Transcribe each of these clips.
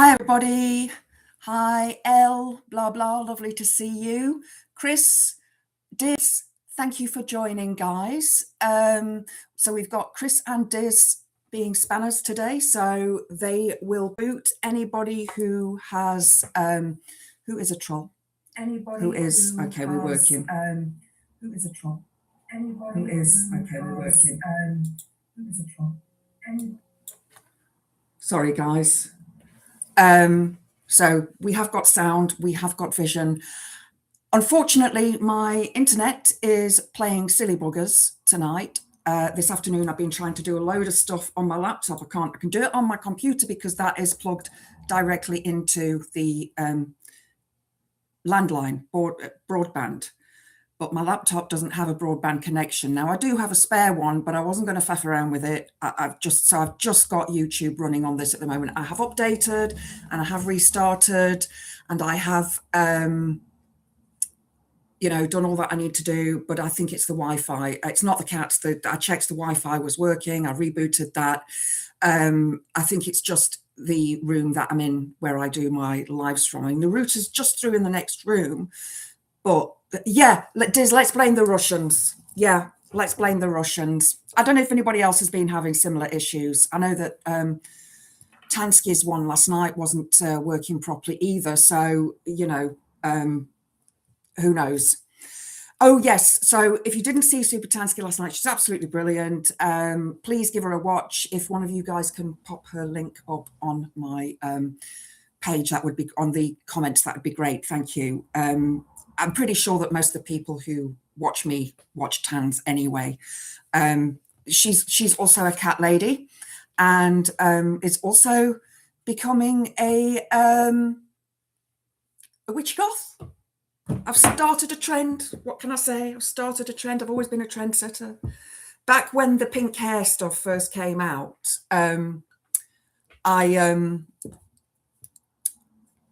Hi, everybody. Hi, Elle, blah, blah. Lovely to see you. Chris, Diz, thank you for joining, guys. So we've got Chris and Diz being spanners today, so they will boot anybody who has, who is a troll? Anybody who is, okay, we're working. Who is a troll? Anybody who is, okay, we're working. Who is a troll? Sorry, guys. So we have got sound, we have got vision. Unfortunately, my internet is playing silly buggers tonight. This afternoon, I've been trying to do a load of stuff on my laptop. I can do it on my computer because that is plugged directly into the landline broadband. But my laptop doesn't have a broadband connection. Now I do have a spare one, but I wasn't going to faff around with it. I've just got YouTube running on this at the moment. I have updated and I have restarted and I have, done all that I need to do, but I think it's the Wi-Fi. It's not the cats. I checked the Wi-Fi was working. I rebooted that. I think it's just the room that I'm in where I do my live streaming. The router's just through in the next room, but yeah, let's blame the Russians. Yeah, let's blame the Russians. I don't know if anybody else has been having similar issues. I know that Tansky's one last night wasn't working properly either. So, who knows? Oh, yes. So if you didn't see Super Tansky last night, she's absolutely brilliant. Please give her a watch. If one of you guys can pop her link up on my page, that would be on the comments. That would be great. Thank you. I'm pretty sure that most of the people who watch me watch Tans anyway. She's also a cat lady and is also becoming a witchy goth. I've started a trend. What can I say? I've started a trend. I've always been a trendsetter. Back when the pink hair stuff first came out,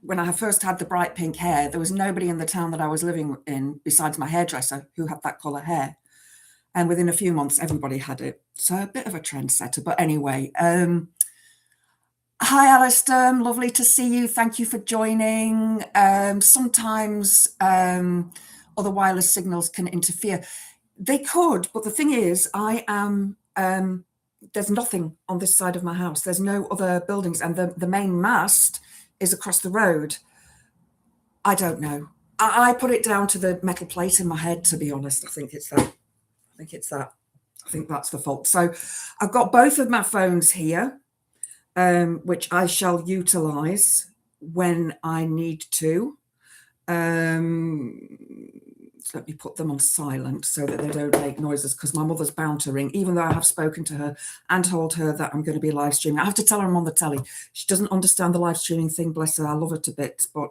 when I first had the bright pink hair, there was nobody in the town that I was living in besides my hairdresser who had that colour hair. And within a few months, everybody had it. So a bit of a trendsetter. But anyway, hi, Alistair. Lovely to see you. Thank you for joining. Sometimes other wireless signals can interfere. They could, but the thing is, I am... there's nothing on this side of my house. There's no other buildings. And the main mast is across the road. I don't know. I put it down to the metal plate in my head, to be honest. I think it's that. I think that's the fault. So I've got both of my phones here, which I shall utilize when I need to. Let me put them on silent so that they don't make noises, because my mother's bound to ring, even though I have spoken to her and told her that I'm going to be live streaming. I have to tell her I'm on the telly. She doesn't understand the live streaming thing, bless her. I love her to bits, but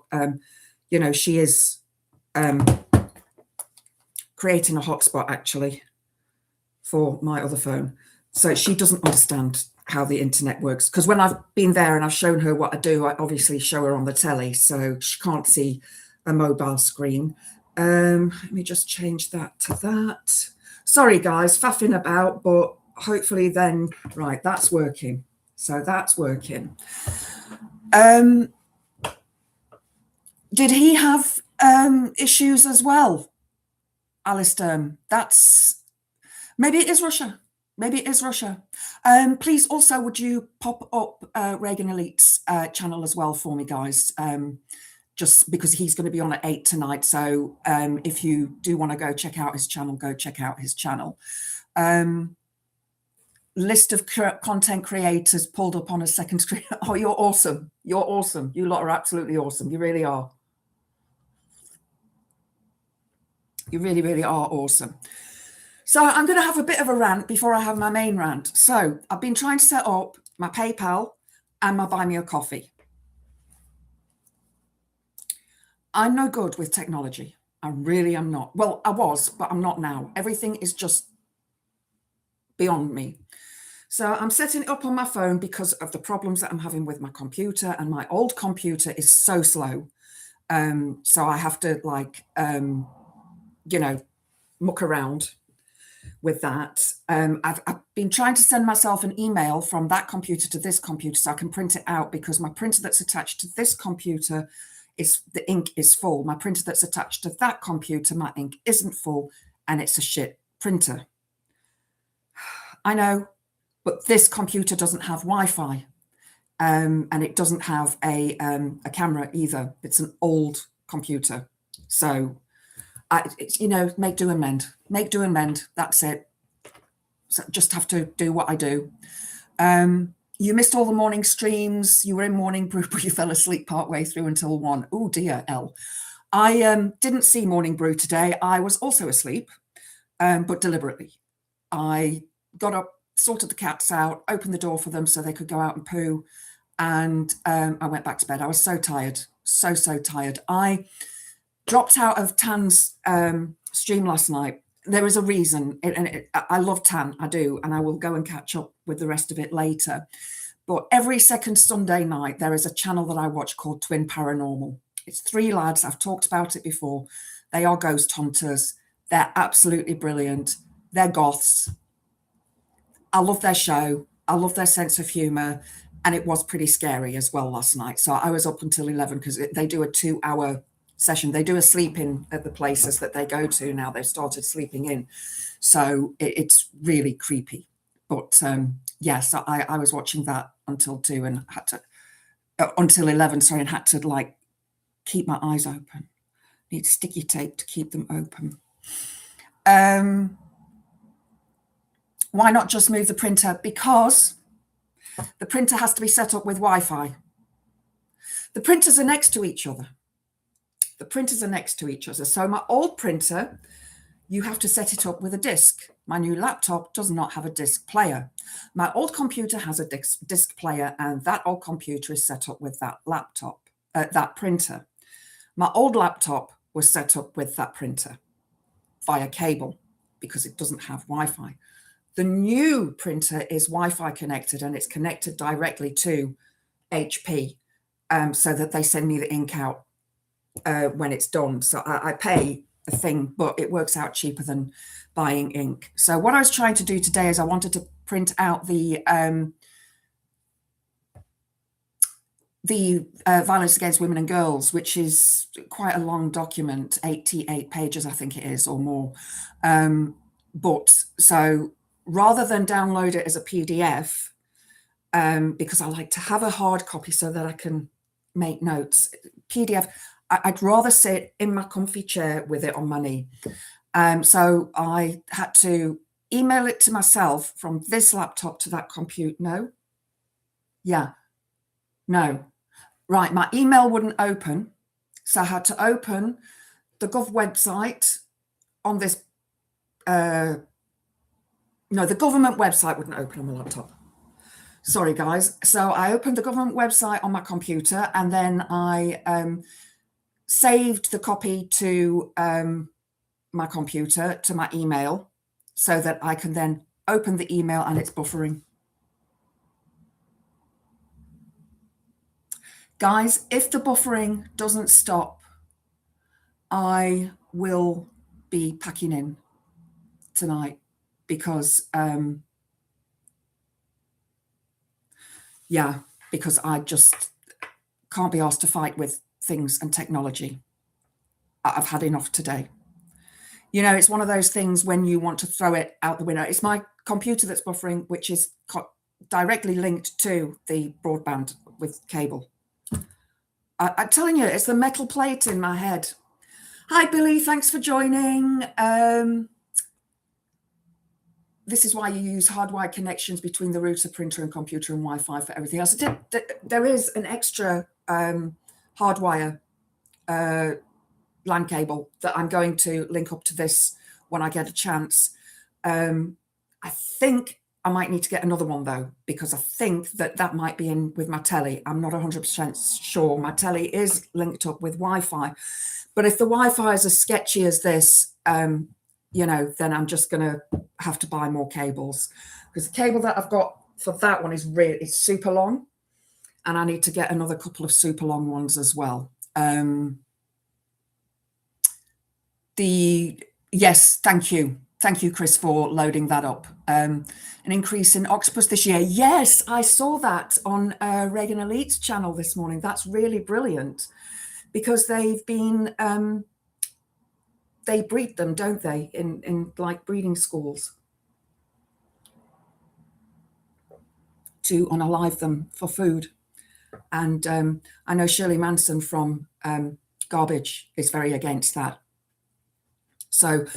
she is creating a hotspot actually for my other phone. So she doesn't understand how the internet works, because when I've been there and I've shown her what I do, I obviously show her on the telly, so she can't see a mobile screen. Let me just change that to that. Sorry, guys, faffing about, but hopefully then, right, that's working. So that's working. Did he have issues as well, Alistair? Maybe it is Russia. Maybe it is Russia. Please also, would you pop up Reagan Elite's channel as well for me, guys? Just because he's going to be on at 8 tonight. So if you do want to go check out his channel, go check out his channel. List of content creators pulled up on a second screen. Oh, you're awesome. You're awesome. You lot are absolutely awesome. You really are. You really, really are awesome. So I'm going to have a bit of a rant before I have my main rant. So I've been trying to set up my PayPal and my Buy Me a Coffee. I'm no good with technology. I really am not. Well, I was, but I'm not now. Everything is just beyond me. So I'm setting it up on my phone because of the problems that I'm having with my computer, and my old computer is so slow. So I have to muck around. with that. I've been trying to send myself an email from that computer to this computer so I can print it out, because my printer that's attached to this computer the ink is full. My printer that's attached to that computer, my ink isn't full, and it's a shit printer. I know, but this computer doesn't have Wi-Fi, and it doesn't have a camera either. It's an old computer. So, make do and mend. Make do and mend. That's it. So just have to do what I do. You missed all the morning streams. You were in morning brew, but you fell asleep partway through until 1. Oh dear, Elle. I didn't see morning brew today. I was also asleep, but deliberately. I got up, sorted the cats out, opened the door for them so they could go out and poo, and I went back to bed. I was so tired, so tired. I dropped out of Tan's stream last night. There is a reason, I love Tan, I do, and I will go and catch up with the rest of it later. But every second Sunday night, there is a channel that I watch called Twin Paranormal. It's 3 lads. I've talked about it before. They are ghost hunters. They're absolutely brilliant. They're goths. I love their show. I love their sense of humour. And it was pretty scary as well last night. So I was up until 11 because they do a 2-hour session. They do a sleep in at the places that they go to now. They've started sleeping in. So it's really creepy. But yes, I was watching that until 2 and had to, until 11, sorry, and had to like keep my eyes open. Need sticky tape to keep them open. Why not just move the printer? Because the printer has to be set up with Wi-Fi. The printers are next to each other. So my old printer, you have to set it up with a disk. My new laptop does not have a disk player. My old computer has a disk player, and that old computer is set up with that laptop, that printer. My old laptop was set up with that printer via cable because it doesn't have Wi-Fi. The new printer is Wi-Fi connected, and it's connected directly to HP, so that they send me the ink out when it's done. So I pay a thing, but it works out cheaper than buying ink. So what I was trying to do today is I wanted to print out the Violence Against Women and Girls, which is quite a long document, 88 pages, I think it is, or more. But so rather than download it as a PDF, because I like to have a hard copy so that I can make notes, PDF, I'd rather sit in my comfy chair with it on my knee. So I had to email it to myself from this laptop to that computer. No? Yeah. No. Right, my email wouldn't open. So I had to open the Gov website on this. No, the government website wouldn't open on my laptop. Sorry, guys. So I opened the government website on my computer, and then I saved the copy to my computer, to my email, so that I can then open the email and it's buffering. Guys, if the buffering doesn't stop, I will be packing in tonight because, because I just can't be asked to fight with things and technology. I've had enough today. You know, it's one of those things when you want to throw it out the window. It's my computer that's buffering, which is directly linked to the broadband with cable. I'm telling you, it's the metal plate in my head. Hi, Billy. Thanks for joining. This is why you use hardwired connections between the router, printer, and computer, and Wi-Fi for everything else. There is an extra hardwire LAN cable that I'm going to link up to this when I get a chance. I think I might need to get another one though, because I think that might be in with my telly. I'm not 100% sure. My telly is linked up with Wi-Fi, but if the Wi-Fi is as sketchy as this, you know, then I'm just going to have to buy more cables, because the cable that I've got for that one is it's super long, and I need to get another couple of super long ones as well. Yes, thank you Thank you, Chris, for loading that up. An increase in octopus this year. Yes, I saw that on Reagan Elite's channel this morning. That's really brilliant, because they've been, they breed them, don't they, in like breeding schools to unalive them for food. And I know Shirley Manson from Garbage is very against that. So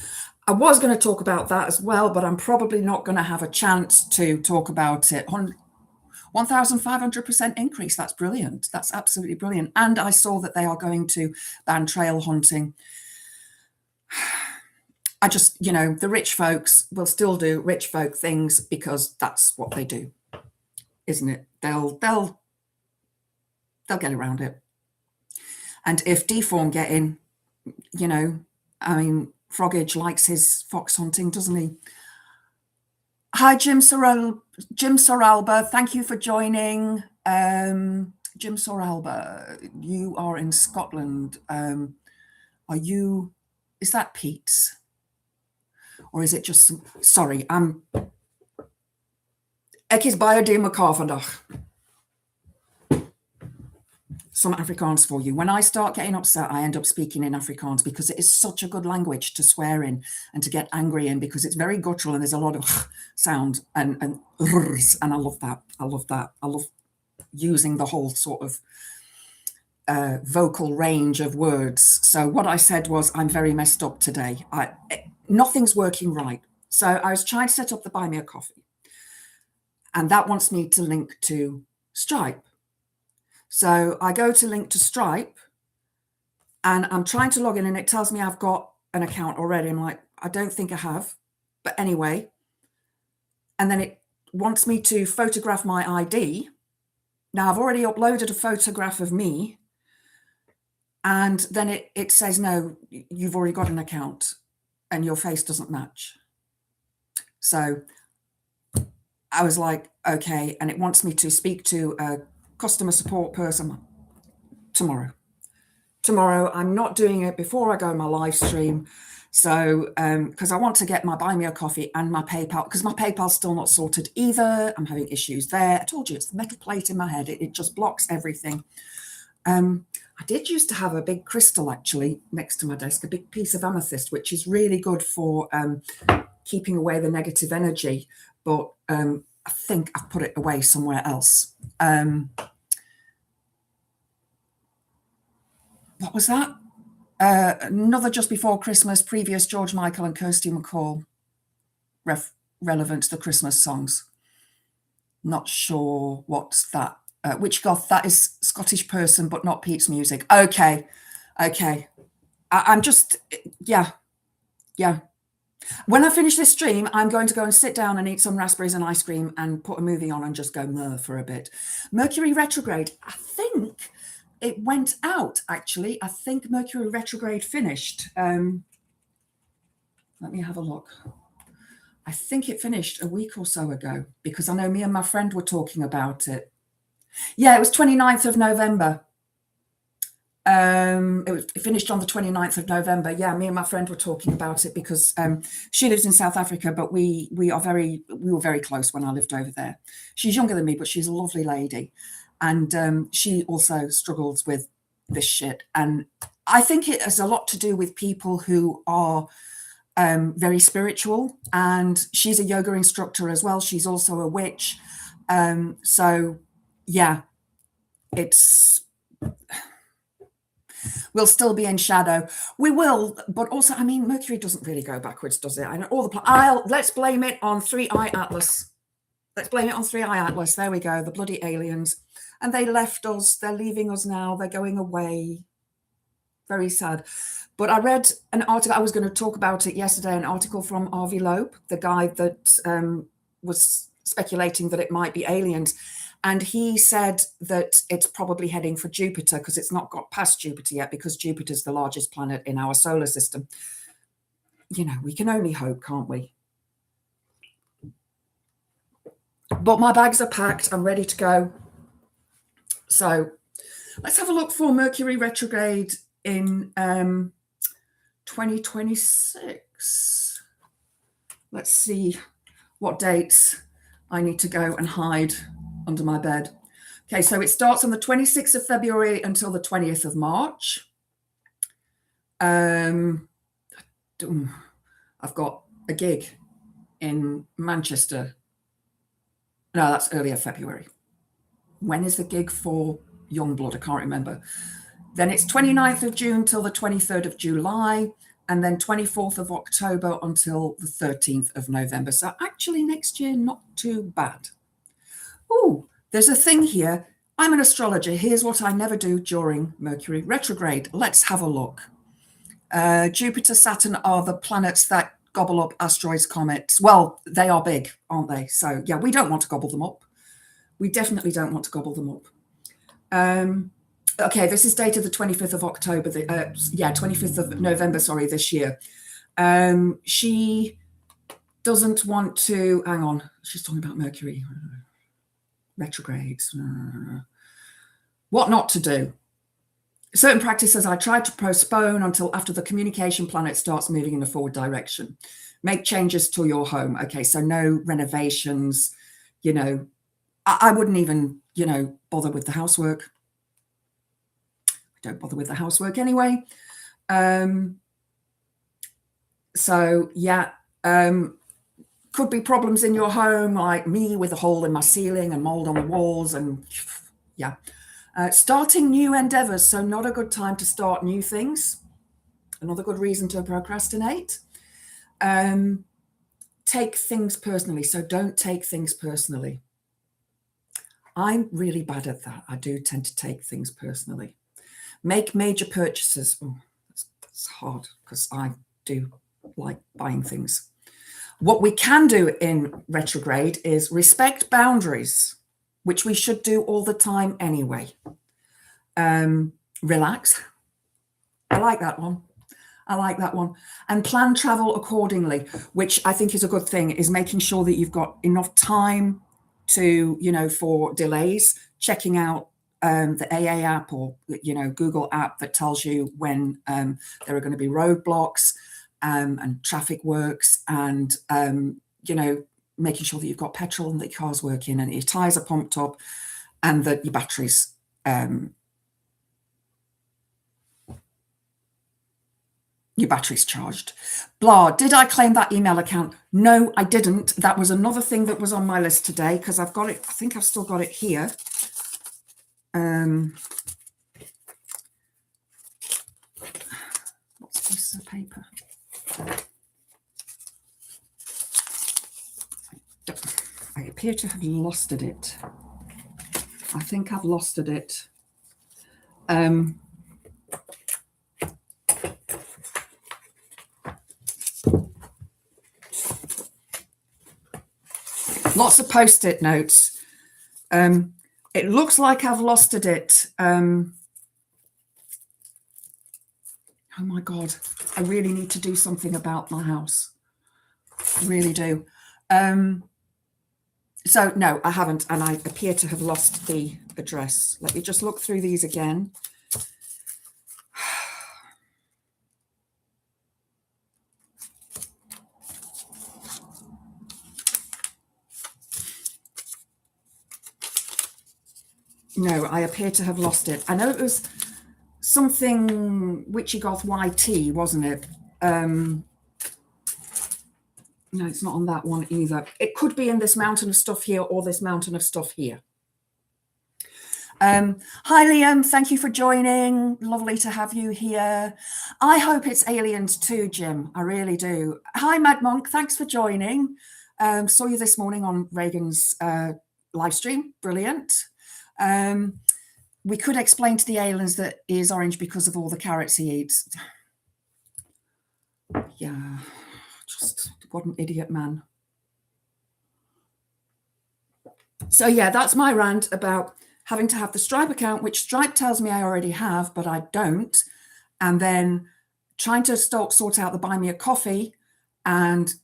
I was going to talk about that as well, but I'm probably not going to have a chance to talk about it. 1,500% increase. That's brilliant. That's absolutely brilliant. And I saw that they are going to ban trail hunting. I just, you know, the rich folks will still do rich folk things because that's what they do, isn't it? They'll get around it. And if deform get in, you know, I mean, Froggage likes his fox hunting, doesn't he? Hi, Jim Soralba. Thank you for joining. Jim Soralba, you are in Scotland. Are you, is that Pete's? Or is it just, sorry, ek is baie die mekaar vandag. Some Afrikaans for you. When I start getting upset, I end up speaking in Afrikaans because it is such a good language to swear in and to get angry in, because it's very guttural and there's a lot of sound and I love that. I love that. I love using the whole sort of vocal range of words. So what I said was, I'm very messed up today. Nothing's working right. So I was trying to set up the Buy Me a Coffee, and that wants me to link to Stripe. So I go to link to Stripe and I'm trying to log in and it tells me I've got an account already. I'm like, I don't think I have, but anyway. And then it wants me to photograph my ID. Now I've already uploaded a photograph of me, and then it says, no, you've already got an account and your face doesn't match. So I was like, okay. And it wants me to speak to a customer support person tomorrow. I'm not doing it before I go my live stream. So because I want to get my Buy Me a Coffee and my PayPal, because my PayPal's still not sorted either. I'm having issues there. I told you, it's the metal plate in my head. It just blocks everything. I did used to have a big crystal actually next to my desk, a big piece of amethyst, which is really good for keeping away the negative energy. But I think I've put it away somewhere else. What was that? Another just before Christmas, previous George Michael and Kirsty MacColl, relevant to the Christmas songs. Not sure what's that. Which goth? That is Scottish person, but not Pete's music. Okay. I'm just, yeah. When I finish this stream, I'm going to go and sit down and eat some raspberries and ice cream and put a movie on and just go for a bit. Mercury retrograde, I think it went out, actually. I think Mercury retrograde finished. Let me have a look. I think it finished a week or so ago, because I know me and my friend were talking about it. Yeah, it was 29th of November. It finished on the 29th of November. Yeah, me and my friend were talking about it because she lives in South Africa, but we were very close when I lived over there. She's younger than me, but she's a lovely lady. And she also struggles with this shit. And I think it has a lot to do with people who are very spiritual. And she's a yoga instructor as well. She's also a witch. So, yeah, we'll still be in shadow. We will, but also, I mean, Mercury doesn't really go backwards, does it? I know all the let's blame it on 3i Atlas. Let's blame it on 3i Atlas. There we go, the bloody aliens. And they left us. They're leaving us now. They're going away. Very sad. But I read an article. I was going to talk about it yesterday. An article from Avi Loeb, the guy that was speculating that it might be aliens. And he said that it's probably heading for Jupiter because it's not got past Jupiter yet, because Jupiter's the largest planet in our solar system. You know, we can only hope, can't we? But my bags are packed. I'm ready to go. So let's have a look for Mercury retrograde in 2026. Let's see what dates I need to go and hide under my bed. Okay, so it starts on the 26th of February until the 20th of March. I've got a gig in Manchester. No, that's earlier February. When is the gig for Youngblood? I can't remember. Then it's 29th of June till the 23rd of July, and then 24th of October until the 13th of November. So actually next year, not too bad. Oh, there's a thing here. I'm an astrologer. Here's what I never do during Mercury retrograde. Let's have a look. Jupiter, Saturn are the planets that gobble up asteroids, comets. Well, they are big, aren't they? So yeah, we don't want to gobble them up. We definitely don't want to gobble them up. Okay, this is dated the 25th of October. 25th of November, sorry, this year. She doesn't want to, hang on, she's talking about Mercury. Retrogrades. What not to do. Certain practices I tried to postpone until after the communication planet starts moving in a forward direction. Make changes to your home. Okay, so no renovations, you know, I wouldn't even, you know, bother with the housework. I don't bother with the housework anyway. So yeah, could be problems in your home, like me with a hole in my ceiling and mold on the walls, and yeah. Starting new endeavors, so not a good time to start new things. Another good reason to procrastinate. Take things personally, so don't take things personally. I'm really bad at that. I do tend to take things personally. Make major purchases. Oh, that's hard because I do like buying things. What we can do in retrograde is respect boundaries, which we should do all the time anyway. Relax. I like that one. I like that one. And plan travel accordingly, which I think is a good thing, is making sure that you've got enough time to, you know, for delays, checking out the AA app or, you know, Google app that tells you when there are going to be roadblocks and traffic works, and, you know, making sure that you've got petrol and that your car's working and your tyres are pumped up and that your batteries charged. Blah, did I claim that email account? No, I didn't. That was another thing that was on my list today because I've got it. I think I've still got it here. What's this piece of paper? I appear to have lost it. I think I've lost it. Lots of post-it notes. It looks like I've lost it. Oh my God, I really need to do something about my house. I really do. So no, I haven't, and I appear to have lost the address. Let me just look through these again. No, I appear to have lost it. I know it was something Witchy Goth YT, wasn't it? No, it's not on that one either. It could be in this mountain of stuff here or this mountain of stuff here. Hi, Liam. Thank you for joining. Lovely to have you here. I hope it's aliens too, Jim. I really do. Hi, Mad Monk. Thanks for joining. Saw you this morning on Reagan's live stream. Brilliant. We could explain to the aliens that he is orange because of all the carrots he eats. Yeah, just what an idiot man. So yeah, that's my rant about having to have the Stripe account, which Stripe tells me I already have, but I don't. And then trying to sort out the buy me a coffee and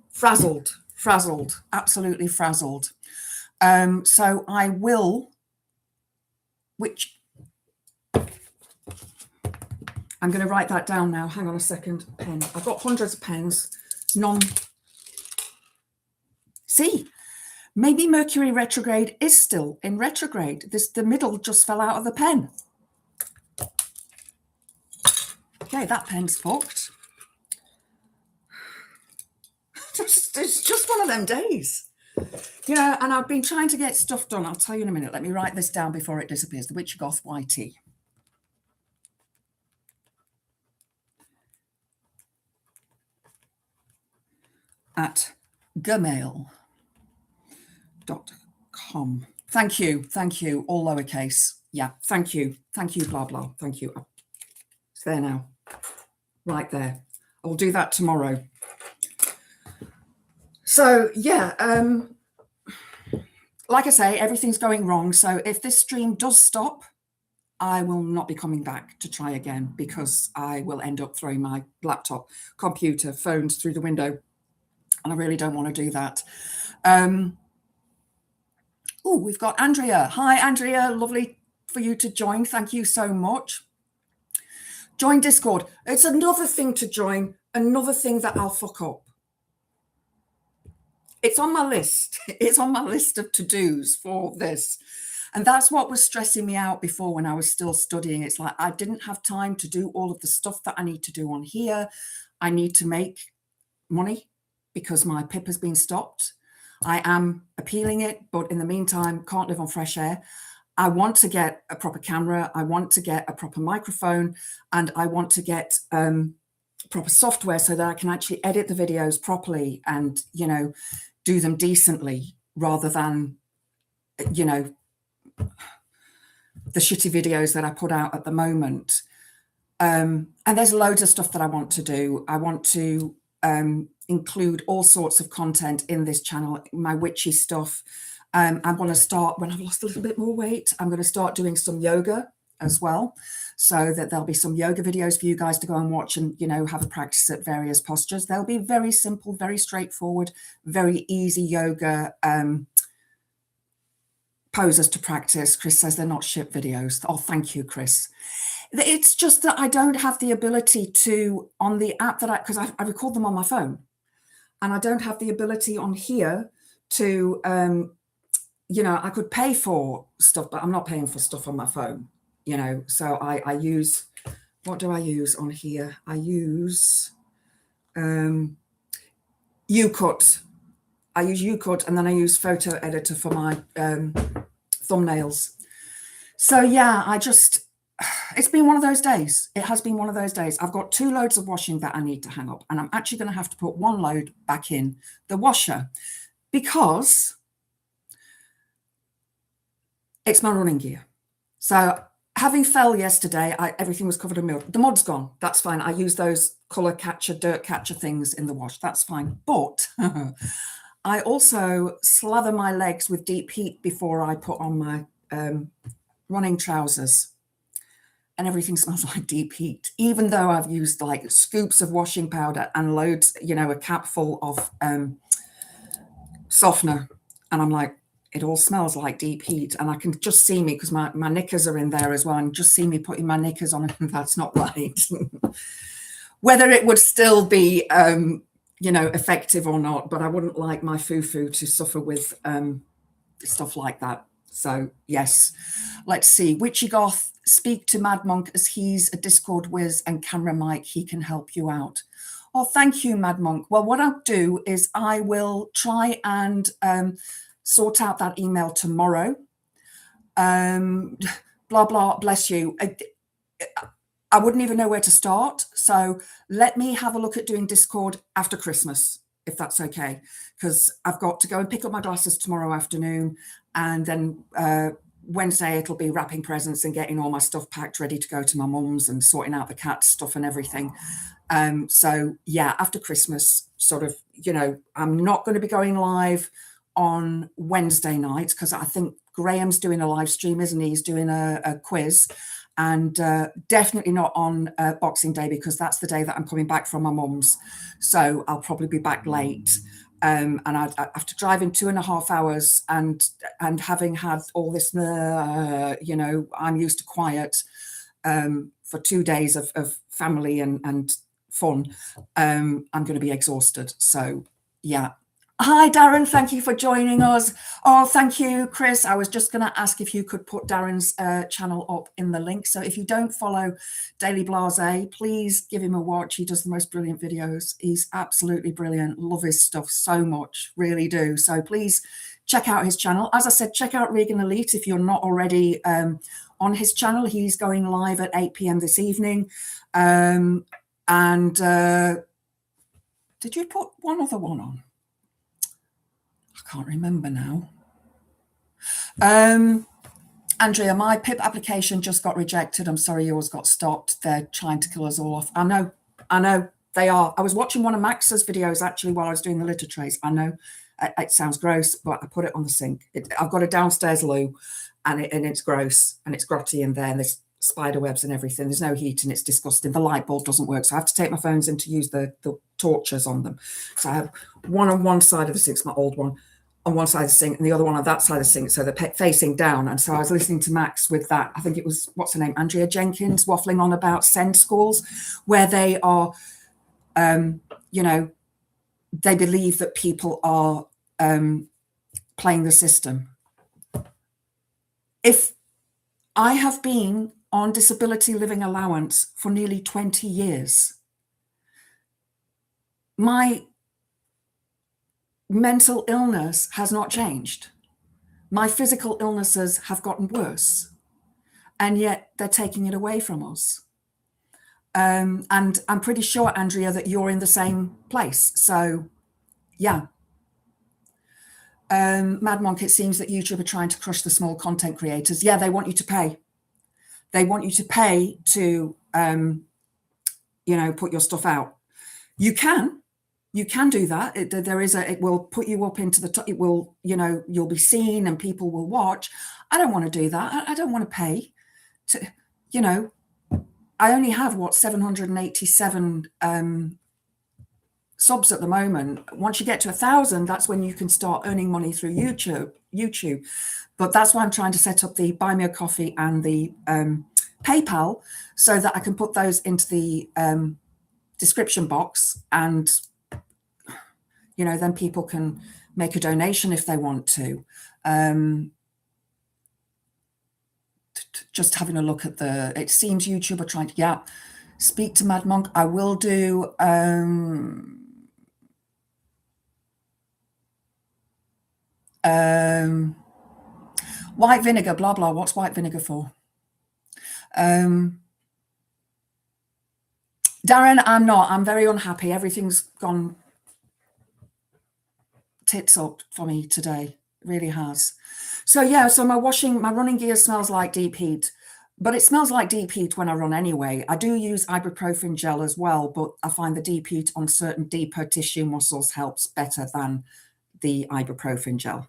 frazzled, absolutely frazzled. So I will, I'm going to write that down now. Hang on a second. Pen. I've got hundreds of pens. See, maybe Mercury retrograde is still in retrograde. The middle just fell out of the pen. Okay, that pen's fucked. It's just one of them days. You know, and I've been trying to get stuff done. I'll tell you in a minute. Let me write this down before it disappears. The Witchy Goth YT. At gmail.com. Thank you, all lowercase. Yeah, thank you, blah, blah, thank you. It's there now, right there. I'll do that tomorrow. So, yeah, like I say, everything's going wrong. So if this stream does stop, I will not be coming back to try again because I will end up throwing my laptop, computer, phones through the window. And I really don't want to do that. Oh, we've got Andrea. Hi, Andrea. Lovely for you to join. Thank you so much. Join Discord. It's another thing to join, another thing that I'll fuck up. It's on my list. It's on my list of to-dos for this. And that's what was stressing me out before when I was still studying. It's like I didn't have time to do all of the stuff that I need to do on here. I need to make money because my PIP has been stopped. I am appealing it, but in the meantime, can't live on fresh air. I want to get a proper camera. I want to get a proper microphone, and I want to get proper software so that I can actually edit the videos properly and, you know, do them decently rather than, you know, the shitty videos that I put out at the moment. And there's loads of stuff that I want to do. I want to include all sorts of content in this channel, my witchy stuff. I'm going to start, when I've lost a little bit more weight, I'm going to start doing some yoga as well, so that there'll be some yoga videos for you guys to go and watch and, you know, have a practice at various postures. They'll be very simple, very straightforward, very easy yoga poses to practice. Chris says they're not shit videos. Oh, thank you, Chris. It's just that I don't have the ability to, on the app that because I record them on my phone, and I don't have the ability on here to, you know, I could pay for stuff, but I'm not paying for stuff on my phone, you know. So I use, what do I use on here? I use UCut. I use UCut, and then I use Photo Editor for my thumbnails. So yeah, it's been one of those days. It has been one of those days. I've got 2 loads of washing that I need to hang up, and I'm actually going to have to put 1 load back in the washer because it's my running gear. So having fell yesterday, everything was covered in mud. The mud's gone. That's fine. I use those colour catcher, dirt catcher things in the wash. That's fine. But I also slather my legs with deep heat before I put on my running trousers. And everything smells like deep heat, even though I've used like scoops of washing powder and loads, you know, a cap full of softener. And I'm like, it all smells like deep heat. And I can just see me, because my knickers are in there as well, and just see me putting my knickers on, and that's not right. Whether it would still be, you know, effective or not, but I wouldn't like my foo-foo to suffer with stuff like that. So yes, let's see. Witchy Goth, speak to Mad Monk as he's a Discord whiz and camera mic. He can help you out. Oh, thank you, Mad Monk. Well, what I'll do is I will try and sort out that email tomorrow. Blah, blah, bless you. I wouldn't even know where to start. So let me have a look at doing Discord after Christmas, if that's okay, because I've got to go and pick up my glasses tomorrow afternoon, and then Wednesday it'll be wrapping presents and getting all my stuff packed ready to go to my mum's and sorting out the cat stuff and everything. So yeah, after Christmas, sort of, you know, I'm not going to be going live on Wednesday night because I think Graham's doing a live stream, isn't he? He's doing a quiz. And definitely not on Boxing Day, because that's the day that I'm coming back from my mum's. So I'll probably be back late. And I'd have to drive in 2.5 hours, and having had all this, you know, I'm used to quiet for 2 days of family and fun, I'm going to be exhausted. So yeah. Hi, Darren. Thank you for joining us. Oh, thank you, Chris. I was just going to ask if you could put Darren's channel up in the link. So if you don't follow Daily Blase, please give him a watch. He does the most brilliant videos. He's absolutely brilliant. Love his stuff so much. Really do. So please check out his channel. As I said, check out Regan Elite if you're not already on his channel. He's going live at 8 p.m. this evening. Did you put one other one on? I can't remember now. Andrea, my PIP application just got rejected. I'm sorry yours got stopped. They're trying to kill us all off. I know they are. I was watching one of Max's videos actually while I was doing the litter trays. I know it sounds gross, but I put it on the sink. I've got a downstairs loo and it's gross and it's grotty in there and there's spider webs and everything. There's no heat and it's disgusting. The light bulb doesn't work. So I have to take my phones in to use the torches on them. So I have one on one side of the sink, my old one, on one side of the sink and the other one on that side of the sink, so they're facing down. And so I was listening to Max with that. I think it was, what's her name, Andrea Jenkins, waffling on about SEND schools, where they are, you know, they believe that people are playing the system. If I have been on disability living allowance for nearly 20 years, my mental illness has not changed. My physical illnesses have gotten worse, and yet they're taking it away from us. And I'm pretty sure, Andrea, that you're in the same place. So, yeah. Mad Monk, it seems that YouTube are trying to crush the small content creators. Yeah, they want you to pay. They want you to pay to, you know, put your stuff out. You can do that. It will put you up into the top. It will, you know, you'll be seen and people will watch. I don't want to do that. I don't want to pay to, you know, I only have what, 787 subs at the moment. Once you get to 1,000, that's when you can start earning money through YouTube. But that's why I'm trying to set up the Buy Me a Coffee and the PayPal, so that I can put those into the description box, and you know, then people can make a donation if they want to. Just having a look at it seems YouTube are trying to, speak to Mad Monk. I will do, white vinegar, blah, blah. What's white vinegar for? Darren, I'm not. I'm very unhappy. Everything's gone tits up for me today. It really has. So yeah, so my running gear smells like deep heat, but it smells like deep heat when I run anyway. I do use ibuprofen gel as well, but I find the deep heat on certain deeper tissue muscles helps better than the ibuprofen gel.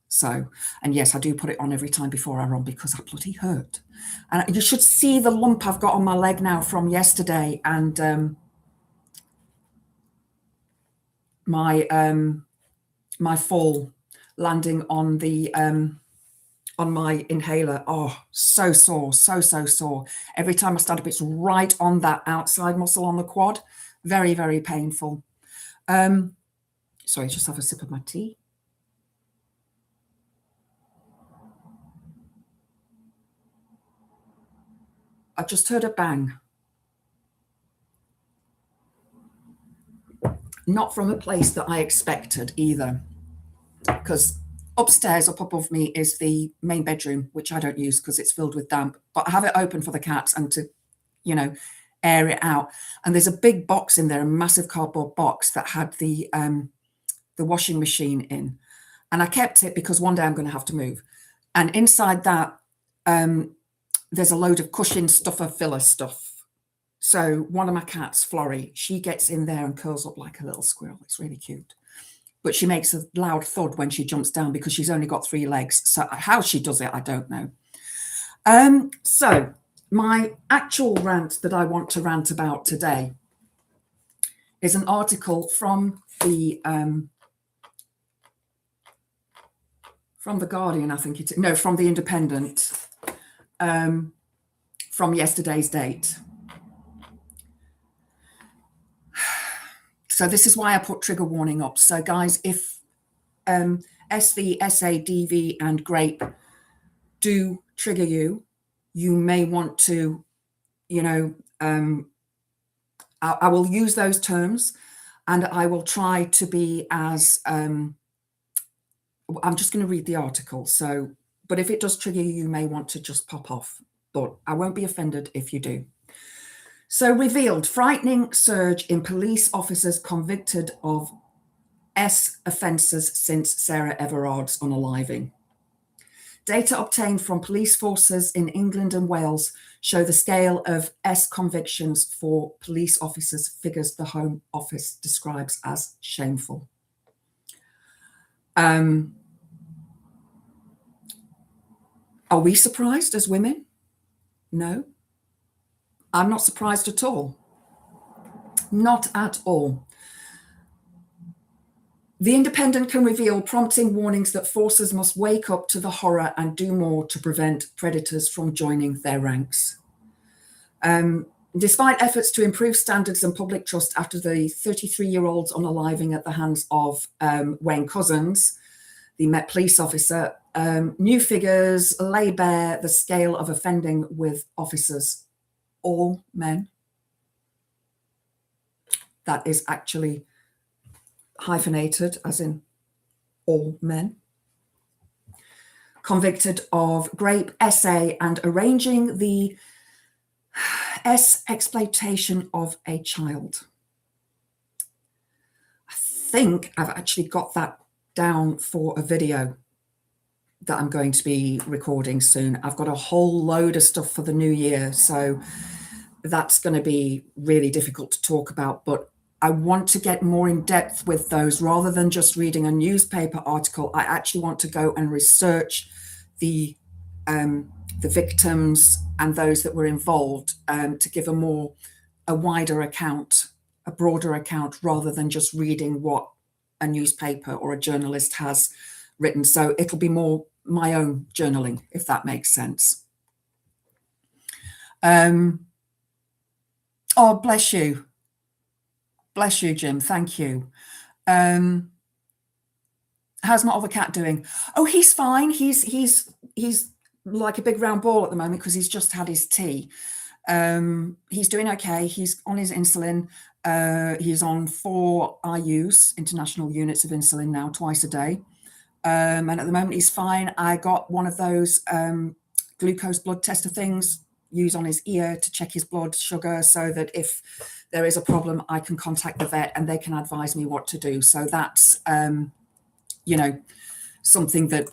So, and yes, I do put it on every time before I run because I bloody hurt. And you should see the lump I've got on my leg now from yesterday, and my fall landing on the on my inhaler. Oh, so sore, so sore. Every time I stand up, it's right on that outside muscle on the quad. Very, very painful. Sorry, just have a sip of my tea. I just heard a bang. Not from a place that I expected either, because upstairs up above me is the main bedroom, which I don't use because it's filled with damp, but I have it open for the cats and to, you know, air it out. And there's a big box in there, a massive cardboard box that had the washing machine in. And I kept it because one day I'm going to have to move. And inside that, there's a load of cushion stuffer filler stuff. So one of my cats, Florrie, she gets in there and curls up like a little squirrel. It's really cute. But she makes a loud thud when she jumps down because she's only got 3 legs. So how she does it, I don't know. So my actual rant that I want to rant about today is an article from the Guardian, I think it is. No, from the Independent, from yesterday's date. So this is why I put trigger warning up. So guys, if SV, SA, DV and grape do trigger you, you may want to, you know, I will use those terms, and I will try to be as, I'm just going to read the article. So, but if it does trigger you, you may want to just pop off, but I won't be offended if you do. So revealed, frightening surge in police officers convicted of S offences since Sarah Everard's unaliving. Data obtained from police forces in England and Wales show the scale of S convictions for police officers, figures the Home Office describes as shameful. Are we surprised as women? No. I'm not surprised at all. Not at all. The Independent can reveal prompting warnings that forces must wake up to the horror and do more to prevent predators from joining their ranks. Despite efforts to improve standards and public trust after the 33-year-old's unaliving at the hands of Wayne Couzens, the Met police officer, new figures lay bare the scale of offending with officers, all men. That is actually hyphenated, as in all men. Convicted of grape, SA, and arranging the S exploitation of a child. I think I've actually got that down for a video that I'm going to be recording soon. I've got a whole load of stuff for the new year, so that's going to be really difficult to talk about, but I want to get more in depth with those rather than just reading a newspaper article. I actually want to go and research the victims and those that were involved to give a wider account, a broader account, rather than just reading what a newspaper or a journalist has written. So it'll be more my own journaling, if that makes sense. Oh, bless you. Bless you, Jim. Thank you. How's my other cat doing? Oh, he's fine. He's like a big round ball at the moment because he's just had his tea. He's doing okay. He's on his insulin. He's on 4 IUs, international units of insulin now, twice a day. And at the moment he's fine. I got one of those glucose blood tester things, use on his ear to check his blood sugar, so that if there is a problem, I can contact the vet and they can advise me what to do. So that's, you know, something that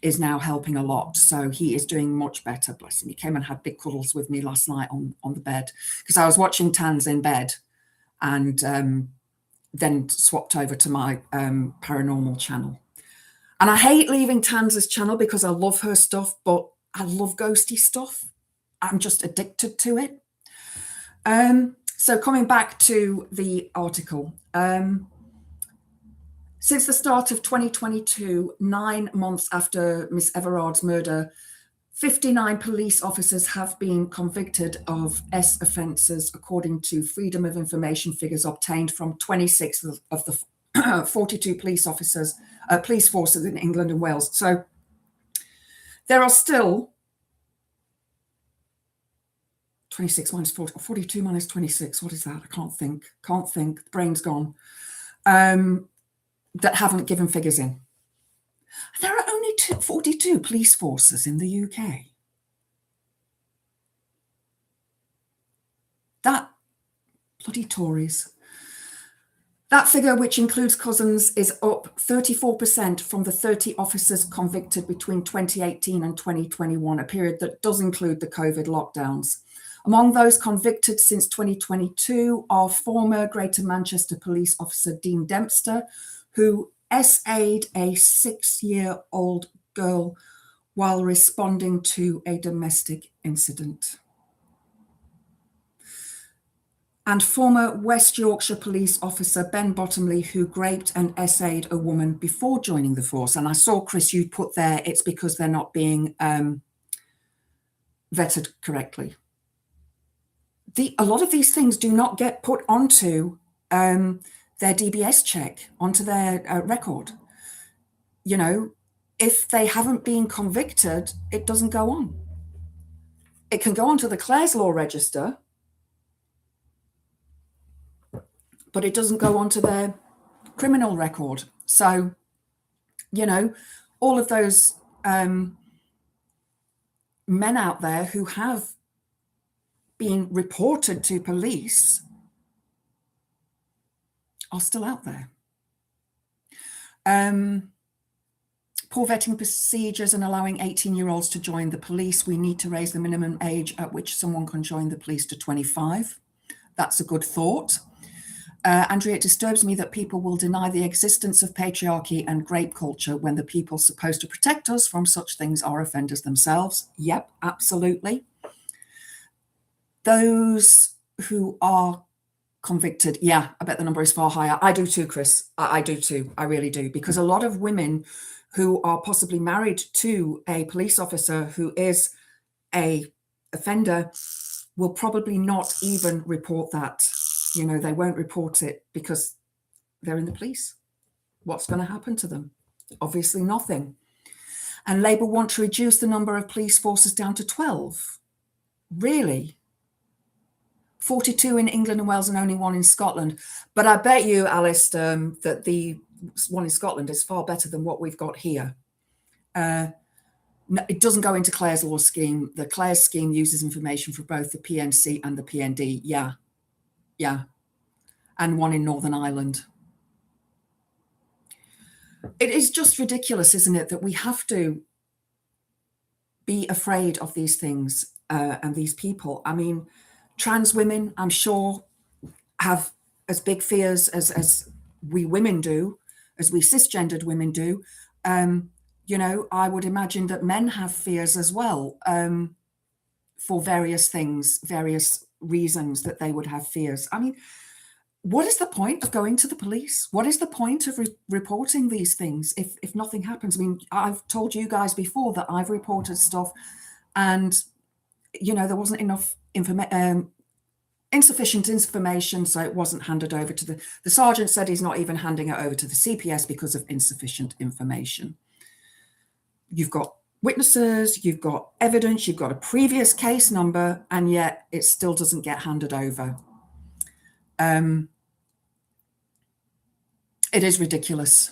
is now helping a lot. So he is doing much better, bless him. He came and had big cuddles with me last night on the bed because I was watching Tans in bed, and then swapped over to my paranormal channel. And I hate leaving Tan's channel because I love her stuff, but I love ghosty stuff. I'm just addicted to it. So coming back to the article, since the start of 2022, 9 months after Miss Everard's murder, 59 police officers have been convicted of S offences, according to Freedom of Information figures obtained from 26 of the 42 police forces in England and Wales. So there are still 26 minus 40, 42 minus 26. What is that? I can't think. The brain's gone. That haven't given figures in. There are only 42 police forces in the UK. That bloody Tories. That figure, which includes Couzens, is up 34% from the 30 officers convicted between 2018 and 2021, a period that does include the COVID lockdowns. Among those convicted since 2022 are former Greater Manchester police officer Dean Dempster, who SA'd a 6-year-old girl while responding to a domestic incident. And former West Yorkshire police officer Ben Bottomley, who graped and SA'd a woman before joining the force. And I saw, Chris, you put there, it's because they're not being vetted correctly. A lot of these things do not get put onto their DBS check onto their record. You know, if they haven't been convicted, it doesn't go on. It can go onto the Clare's Law Register, but it doesn't go onto their criminal record. So, you know, all of those men out there who have been reported to police are still out there. Poor vetting procedures and allowing 18-year-olds to join the police. We need to raise the minimum age at which someone can join the police to 25. That's a good thought. Andrea, it disturbs me that people will deny the existence of patriarchy and grape culture when the people supposed to protect us from such things are offenders themselves. Yep, absolutely. Those who are convicted, yeah, I bet the number is far higher. I do too, Chris. I do too. I really do. Because a lot of women who are possibly married to a police officer who is a offender will probably not even report that. You know, they won't report it because they're in the police. What's going to happen to them? Obviously nothing. And Labour want to reduce the number of police forces down to 12. Really? 42 in England and Wales and only 1 in Scotland. But I bet you, Alice, that the one in Scotland is far better than what we've got here. No, it doesn't go into Clare's law scheme. The Clare's scheme uses information for both the PNC and the PND. Yeah. And 1 in Northern Ireland. It is just ridiculous, isn't it, that we have to be afraid of these things and these people. I mean, trans women, I'm sure, have as big fears as we women do, as we cisgendered women do. You know, I would imagine that men have fears as well for various things, various reasons that they would have fears. I mean, what is the point of going to the police? What is the point of reporting these things if nothing happens? I mean, I've told you guys before that I've reported stuff and, you know, there wasn't enough insufficient information, so it wasn't handed over to the sergeant said he's not even handing it over to the CPS because of insufficient information. You've got witnesses, you've got evidence, you've got a previous case number, and yet it still doesn't get handed over. It is ridiculous.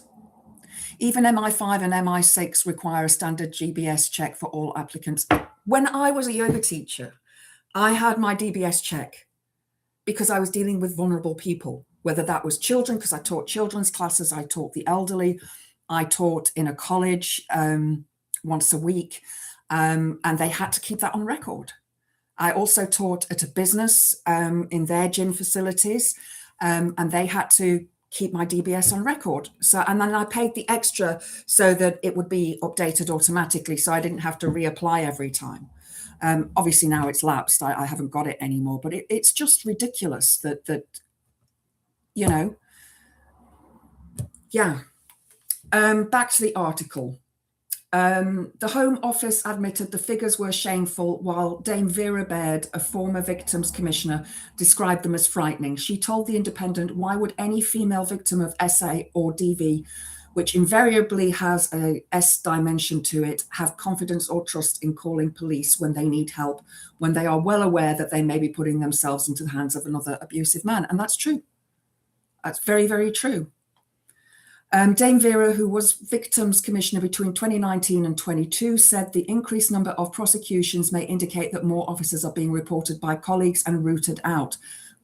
Even MI5 and MI6 require a standard GBS check for all applicants. When I was a yoga teacher, I had my DBS check because I was dealing with vulnerable people, whether that was children, because I taught children's classes, I taught the elderly, I taught in a college once a week, and they had to keep that on record. I also taught at a business in their gym facilities, and they had to keep my DBS on record. So, and then I paid the extra so that it would be updated automatically, so I didn't have to reapply every time. Obviously now it's lapsed. I haven't got it anymore, but it's just ridiculous that you know, yeah. Back to the article. The Home Office admitted the figures were shameful, while Dame Vera Baird, a former victims commissioner, described them as frightening. She told The Independent, why would any female victim of SA or DV, which invariably has a S dimension to it, have confidence or trust in calling police when they need help, when they are well aware that they may be putting themselves into the hands of another abusive man? And that's true. That's very, very true. Dame Vera, who was Victims Commissioner between 2019 and 22, said the increased number of prosecutions may indicate that more officers are being reported by colleagues and rooted out.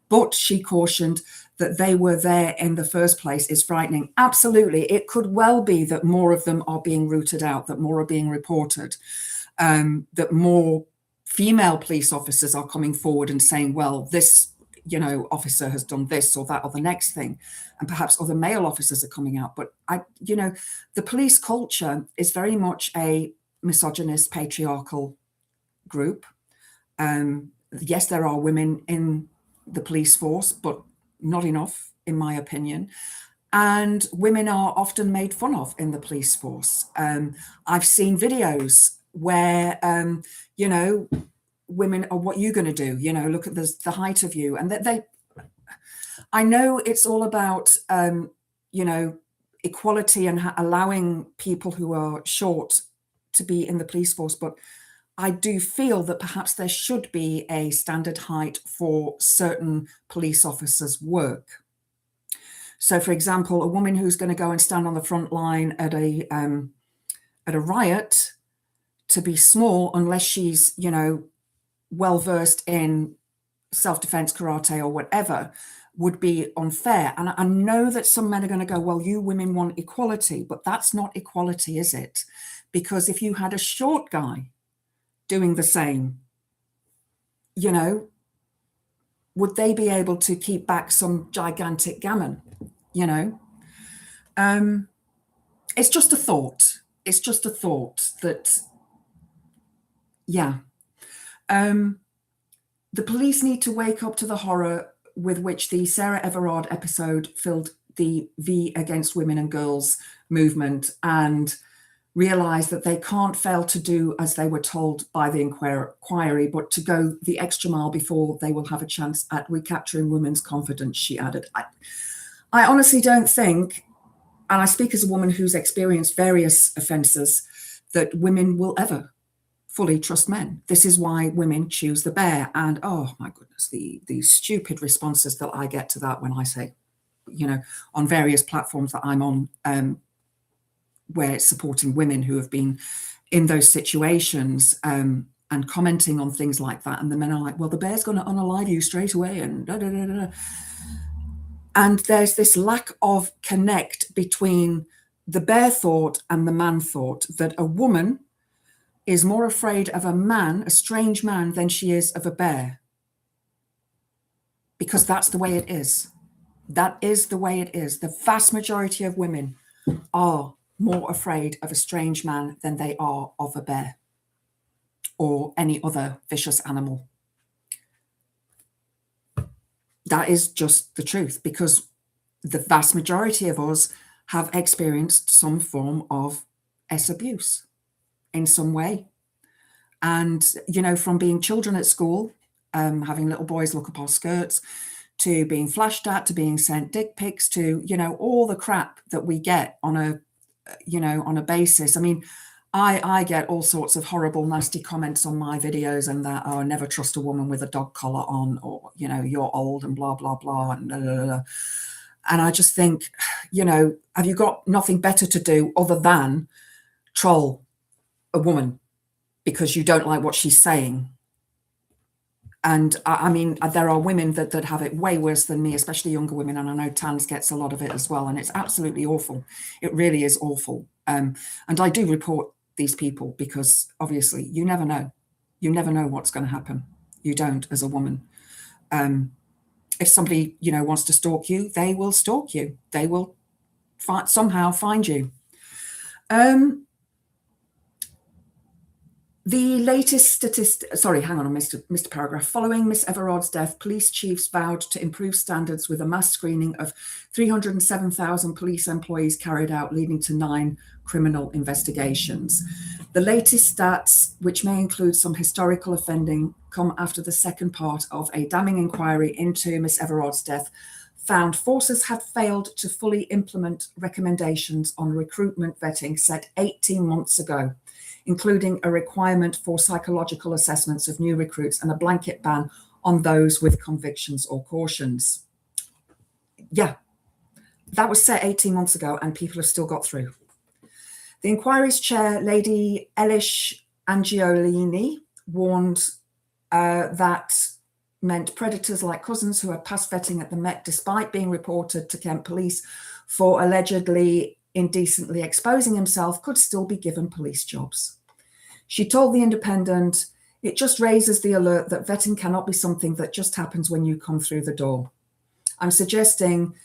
But she cautioned that they were there in the first place is frightening. Absolutely. It could well be that more of them are being rooted out, that more are being reported, that more female police officers are coming forward and saying, well, this, you know, officer has done this or that or the next thing, and perhaps other male officers are coming out. But you know, the police culture is very much a misogynist, patriarchal group. Yes, there are women in the police force, but not enough, in my opinion. And women are often made fun of in the police force. I've seen videos where, you know, women are, what are you going to do? You know, look at the height of you. And I know it's all about, you know, equality and allowing people who are short to be in the police force, but I do feel that perhaps there should be a standard height for certain police officers' work. So, for example, a woman who's going to go and stand on the front line at a riot, to be small, unless she's, you know, well versed in self-defense, karate, or whatever, would be unfair. And I know that some men are going to go, well, you women want equality, but that's not equality, is it? Because if you had a short guy doing the same, you know, would they be able to keep back some gigantic gammon? You know, it's just a thought. It's just a thought that, yeah. The police need to wake up to the horror with which the Sarah Everard episode filled the V Against Women and Girls movement, and realise that they can't fail to do as they were told by the inquiry, but to go the extra mile before they will have a chance at recapturing women's confidence, she added. I honestly don't think, and I speak as a woman who's experienced various offences, that women will ever fully trust men. This is why women choose the bear. And oh my goodness, the stupid responses that I get to that when I say, you know, on various platforms that I'm on, where it's supporting women who have been in those situations, and commenting on things like that. And the men are like, well, the bear's going to unalive you straight away, and da, da, da, da. And there's this lack of connect between the bear thought and the man thought, that a woman is more afraid of a man, a strange man, than she is of a bear. Because that's the way it is. That is the way it is. The vast majority of women are more afraid of a strange man than they are of a bear or any other vicious animal. That is just the truth, because the vast majority of us have experienced some form of abuse in some way. And, you know, from being children at school, having little boys look up our skirts, to being flashed at, to being sent dick pics, to, you know, all the crap that we get on a, you know, on a basis. I mean, I get all sorts of horrible, nasty comments on my videos, and that, oh, never trust a woman with a dog collar on, or, you know, you're old and blah, blah, blah, and blah, blah, blah. And I just think, you know, have you got nothing better to do other than troll a woman because you don't like what she's saying? And I mean, there are women that have it way worse than me, especially younger women. And I know Tans gets a lot of it as well. And it's absolutely awful. It really is awful. And I do report these people because obviously you never know. You never know what's going to happen. You don't as a woman. If somebody, you know, wants to stalk you, they will stalk you. They will somehow find you. The latest sorry, hang on, I missed paragraph. Following Miss Everard's death, police chiefs vowed to improve standards with a mass screening of 307,000 police employees carried out, leading to 9 criminal investigations. The latest stats, which may include some historical offending, come after the second part of a damning inquiry into Miss Everard's death found forces had failed to fully implement recommendations on recruitment vetting set 18 months ago, including a requirement for psychological assessments of new recruits and a blanket ban on those with convictions or cautions. Yeah, that was set 18 months ago and people have still got through. The inquiry's chair, Lady Elish Angiolini, warned that meant predators like Cousins, who had passed vetting at the Met despite being reported to Kent Police for allegedly indecently exposing himself, could still be given police jobs. She told The Independent, "It just raises the alert that vetting cannot be something that just happens when you come through the door. I'm suggesting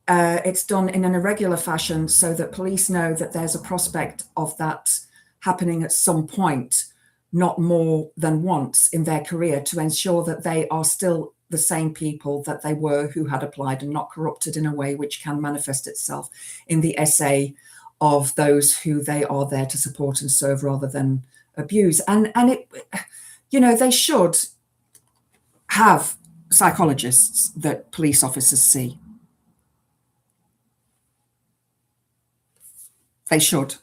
it's done in an irregular fashion so that police know that there's a prospect of that happening at some point, not more than once in their career, to ensure that they are still the same people that they were who had applied, and not corrupted in a way which can manifest itself in the essay of those who they are there to support and serve rather than abuse." And it, you know, they should have psychologists that police officers see. They should.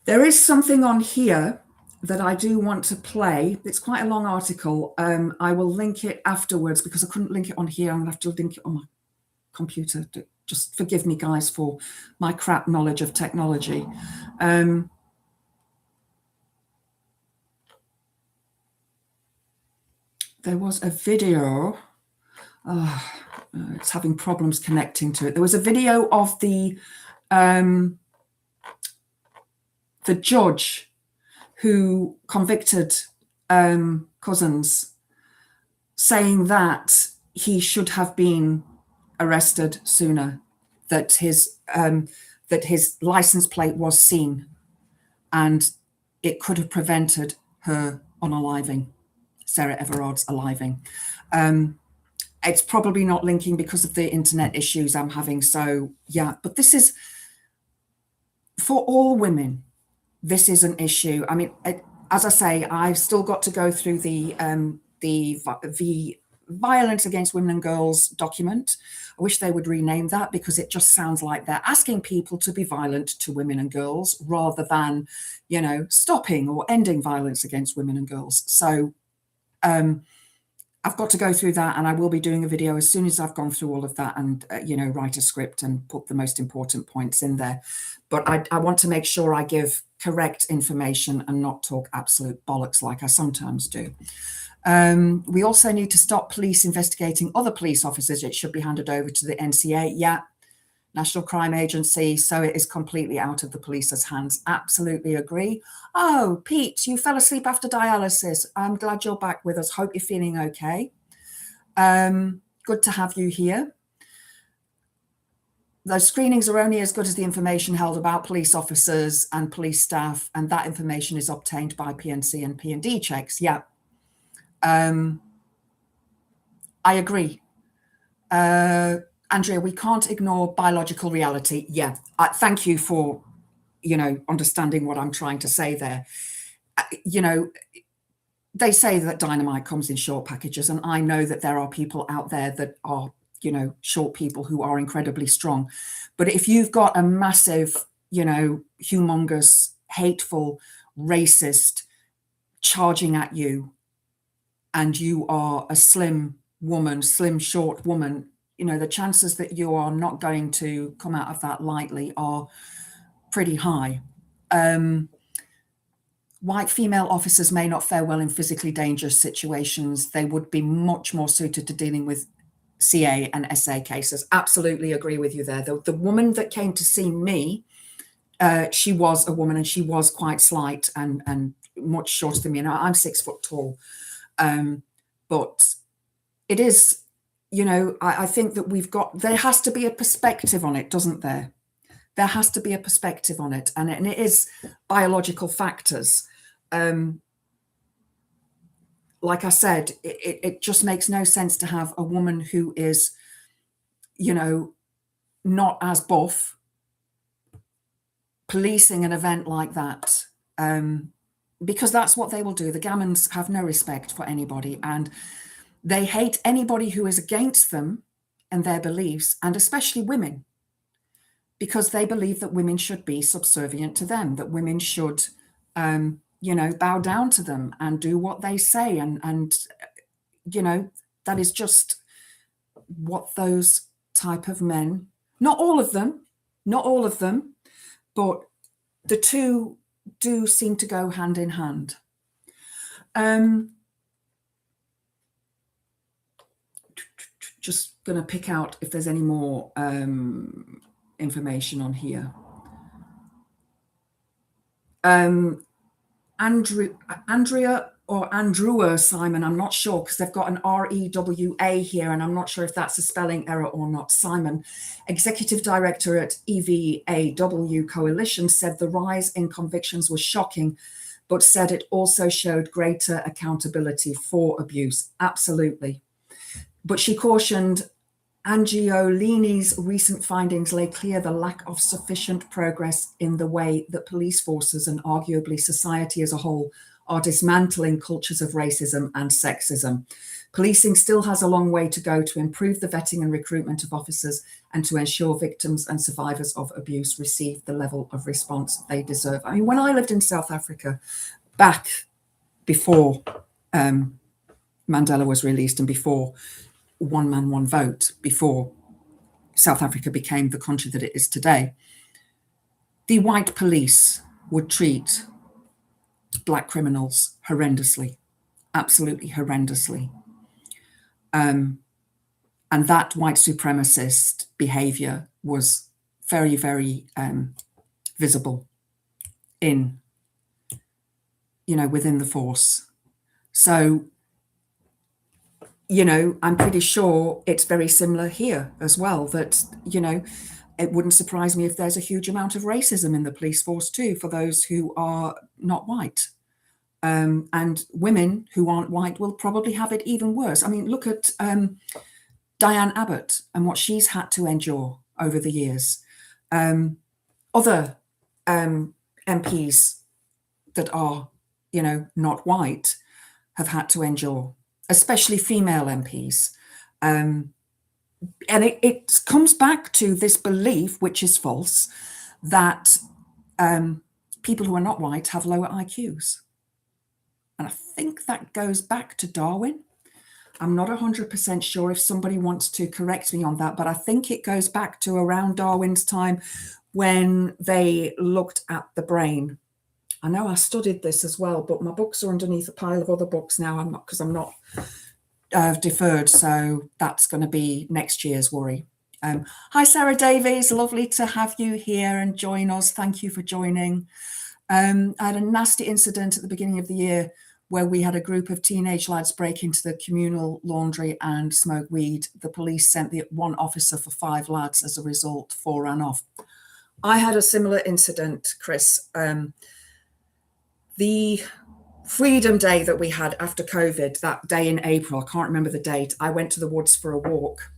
There is something on here that I do want to play. It's quite a long article. I will link it afterwards because I couldn't link it on here. I'm going to have to link it on my computer. Just forgive me, guys, for my crap knowledge of technology. There was a video. It's having problems connecting to it. There was a video of the judge who convicted Cousins, saying that he should have been arrested sooner, that his license plate was seen and it could have prevented her unaliving, Sarah Everard's aliving. It's probably not linking because of the internet issues I'm having. So yeah, but this is for all women. This is an issue. I mean, as I say, I've still got to go through the Violence Against Women and Girls document. I wish they would rename that because it just sounds like they're asking people to be violent to women and girls rather than, you know, stopping or ending violence against women and girls. So I've got to go through that, and I will be doing a video as soon as I've gone through all of that and, you know, write a script and put the most important points in there. But I want to make sure I give correct information and not talk absolute bollocks like I sometimes do. We also need to stop police investigating other police officers. It should be handed over to the NCA. Yeah, National Crime Agency. So it is completely out of the police's hands. Absolutely agree. Oh, Pete, you fell asleep after dialysis. I'm glad you're back with us. Hope you're feeling okay. Good to have you here. Those screenings are only as good as the information held about police officers and police staff, and that information is obtained by PNC and P&D checks. Yeah. I agree. Andrea, we can't ignore biological reality. Yeah. Thank you for, you know, understanding what I'm trying to say there. You know, they say that dynamite comes in short packages, and I know that there are people out there that are, you know, short people who are incredibly strong. But if you've got a massive, you know, humongous, hateful, racist charging at you, and you are a slim woman, slim, short woman, you know, the chances that you are not going to come out of that lightly are pretty high. White female officers may not fare well in physically dangerous situations. They would be much more suited to dealing with CA and SA cases. Absolutely agree with you there. The woman that came to see me, she was a woman and she was quite slight and much shorter than me. And I'm 6 foot tall. But it is, you know, I think that there has to be a perspective on it, doesn't there? There has to be a perspective on it. And it is biological factors. Like I said, it just makes no sense to have a woman who is, you know, not as buff policing an event like that, because that's what they will do. The Gammons have no respect for anybody, and they hate anybody who is against them and their beliefs, and especially women, because they believe that women should be subservient to them, that women should, you know, bow down to them and do what they say. And you know, that is just what those type of men, not all of them, but the two do seem to go hand in hand. Just going to pick out if there's any more information on here. Andrea or Andrewa Simon, I'm not sure, because they've got an REWA here, and I'm not sure if that's a spelling error or not. Simon, executive director at EVAW Coalition, said the rise in convictions was shocking, but said it also showed greater accountability for abuse. Absolutely. But she cautioned Angiolini's recent findings lay clear the lack of sufficient progress in the way that police forces and arguably society as a whole are dismantling cultures of racism and sexism. Policing still has a long way to go to improve the vetting and recruitment of officers and to ensure victims and survivors of abuse receive the level of response they deserve. I mean, when I lived in South Africa back before Mandela was released and before one man, one vote, before South Africa became the country that it is today, the white police would treat black criminals horrendously, absolutely horrendously. And that white supremacist behavior was very, very visible in, within the force. So, I'm pretty sure it's very similar here as well, that, it wouldn't surprise me if there's a huge amount of racism in the police force too, for those who are not white. And women who aren't white will probably have it even worse. I mean, look at Diane Abbott and what she's had to endure over the years. Other MPs that are, not white have had to endure, especially female MPs. And it comes back to this belief, which is false, that people who are not white have lower IQs. And I think that goes back to Darwin. I'm not 100% sure if somebody wants to correct me on that, but I think it goes back to around Darwin's time when they looked at the brain. I know I studied this as well, but my books are underneath a pile of other books now. I'm not deferred, so that's going to be next year's worry. Hi, Sarah Davies. Lovely to have you here and join us. Thank you for joining. I had a nasty incident at the beginning of the year where we had a group of teenage lads break into the communal laundry and smoke weed. The police sent the one officer for 5 lads. As a result, 4 ran off. I had a similar incident, Chris. The Freedom Day that we had after COVID, that day in April, I can't remember the date, I went to the woods for a walk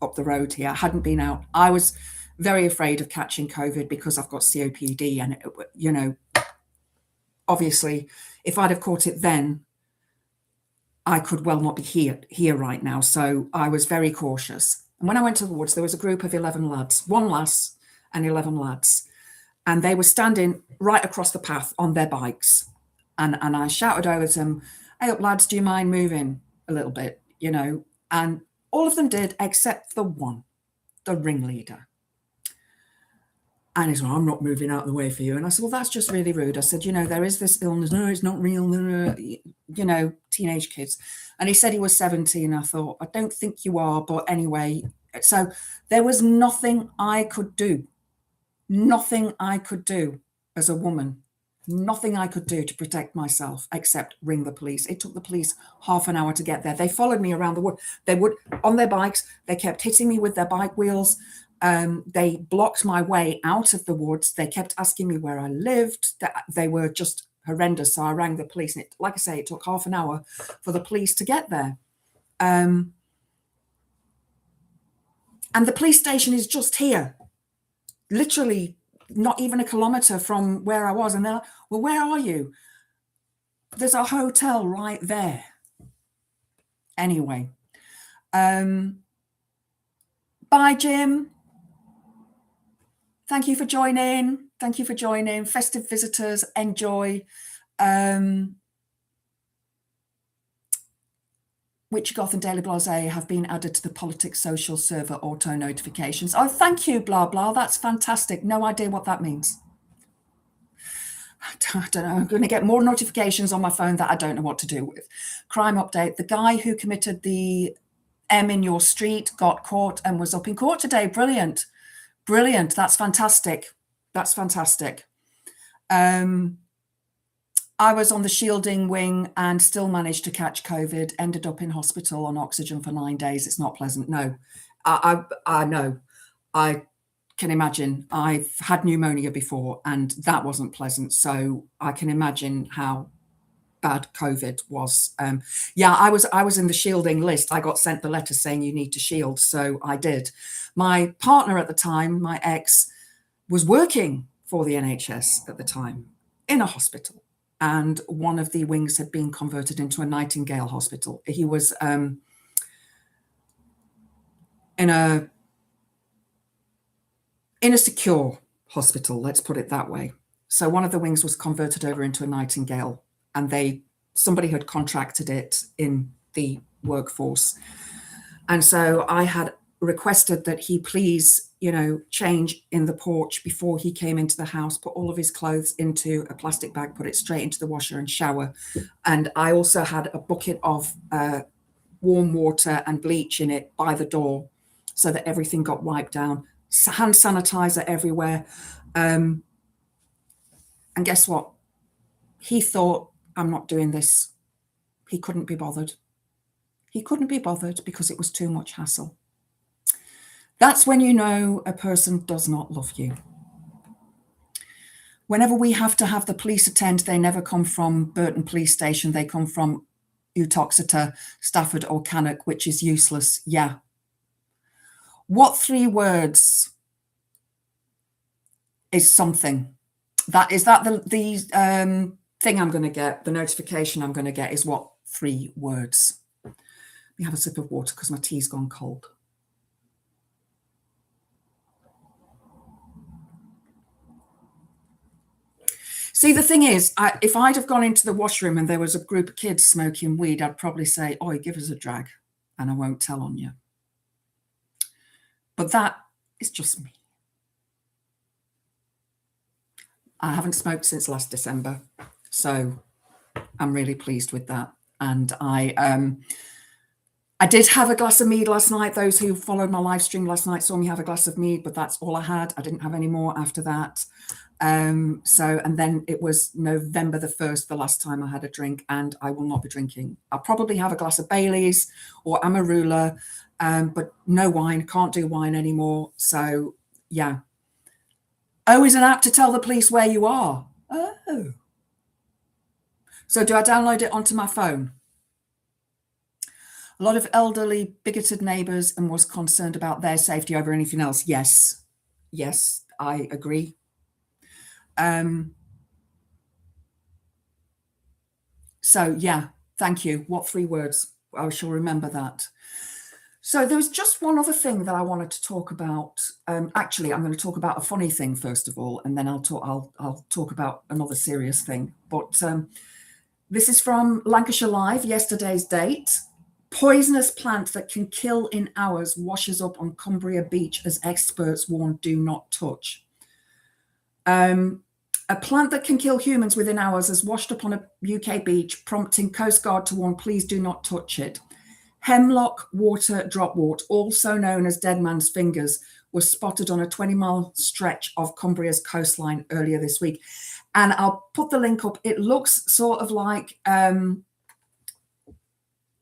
up the road here. I hadn't been out. I was very afraid of catching COVID because I've got COPD, and, obviously, if I'd have caught it then, I could well not be here right now. So I was very cautious. And when I went to the woods, there was a group of 11 lads, 1 lass and 11 lads. And they were standing right across the path on their bikes. And I shouted over to them, "Hey up, lads, do you mind moving a little bit?" And all of them did, except the one, the ringleader. And he's like, "I'm not moving out of the way for you." And I said, "Well, that's just really rude." I said, "There is this illness." "No, it's not real." Teenage kids. And he said he was 17. I thought, I don't think you are. But anyway, so there was nothing I could do. Nothing I could do as a woman. Nothing I could do to protect myself except ring the police. It took the police half an hour to get there. They followed me around the wood. They would, on their bikes, they kept hitting me with their bike wheels. They blocked my way out of the woods. They kept asking me where I lived. They were just horrendous. So I rang the police. And like I say, it took half an hour for the police to get there. And the police station is just here, literally not even a kilometre from where I was. And they're like, "Well, where are you?" "There's a hotel right there." Anyway, bye, Jim. Thank you for joining. Thank you for joining. Festive visitors, enjoy. Witchy Goth and Daily Blase have been added to the Politics Social server auto notifications. Oh, thank you, blah, blah. That's fantastic. No idea what that means. I don't know. I'm going to get more notifications on my phone that I don't know what to do with. Crime update. The guy who committed the M in your street got caught and was up in court today. Brilliant. Brilliant. That's fantastic. That's fantastic. I was on the shielding wing and still managed to catch COVID, ended up in hospital on oxygen for 9 days. It's not pleasant. No, I know. I can imagine. I've had pneumonia before and that wasn't pleasant. So I can imagine how bad COVID was. Yeah, I was in the shielding list. I got sent the letter saying you need to shield. So I did. My partner at the time, my ex, was working for the NHS at the time in a hospital. and one of the wings had been converted into a Nightingale hospital. He was in a secure hospital, let's put it that way. So one of the wings was converted over into a Nightingale, and somebody had contracted it in the workforce. And so I had requested that he please, change in the porch before he came into the house, put all of his clothes into a plastic bag, put it straight into the washer and shower. And I also had a bucket of warm water and bleach in it by the door so that everything got wiped down. Hand sanitizer everywhere. And guess what? He thought, I'm not doing this. He couldn't be bothered. He couldn't be bothered because it was too much hassle. That's when you know a person does not love you. Whenever we have to have the police attend, they never come from Burton Police Station. They come from Uttoxeter, Stafford or Cannock, which is useless. Yeah. What 3 words is something? The thing I'm going to get, the notification I'm going to get is what 3 words? Let me have a sip of water because my tea's gone cold. See, the thing is, if I'd have gone into the washroom and there was a group of kids smoking weed, I'd probably say, "Oi, give us a drag," and I won't tell on you. But that is just me. I haven't smoked since last December, so I'm really pleased with that. And I did have a glass of mead last night. Those who followed my live stream last night saw me have a glass of mead, but that's all I had. I didn't have any more after that. And then it was November the 1st, the last time I had a drink, and I will not be drinking. I'll probably have a glass of Bailey's or Amarula, but no wine, can't do wine anymore. So yeah. Oh, is an app to tell the police where you are? Oh. So do I download it onto my phone? A lot of elderly, bigoted neighbours and was concerned about their safety over anything else. Yes. Yes, I agree. So yeah, thank you. What 3 words? I shall remember that. So there was just one other thing that I wanted to talk about. Actually, I'm going to talk about a funny thing first of all, and then I'll talk about another serious thing. But this is from Lancashire Live, yesterday's date. Poisonous plant that can kill in hours washes up on Cumbria beach as experts warn do not touch. A plant that can kill humans within hours has washed up on a UK beach, prompting Coast Guard to warn, please do not touch it. Hemlock water dropwort, also known as dead man's fingers, was spotted on a 20-mile stretch of Cumbria's coastline earlier this week. And I'll put the link up. It looks sort of like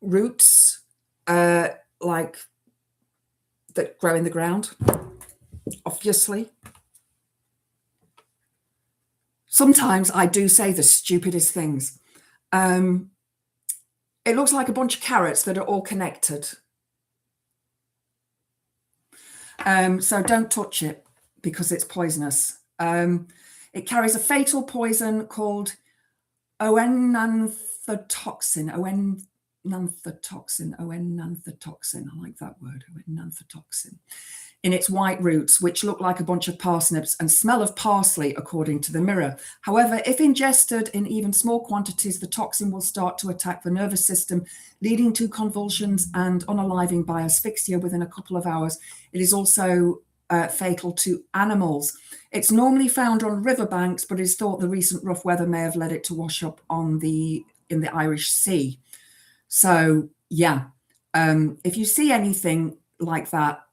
roots, like that grow in the ground, obviously. Sometimes I do say the stupidest things. It looks like a bunch of carrots that are all connected. So don't touch it because it's poisonous. It carries a fatal poison called oenanthotoxin. Oenanthotoxin. I like that word, oenanthotoxin. In its white roots, which look like a bunch of parsnips and smell of parsley, according to the Mirror. However, if ingested in even small quantities, the toxin will start to attack the nervous system, leading to convulsions and unaliving by asphyxia within a couple of hours. It is also fatal to animals. It's normally found on riverbanks, but it is thought the recent rough weather may have led it to wash up in the Irish Sea. So, yeah, if you see anything like that,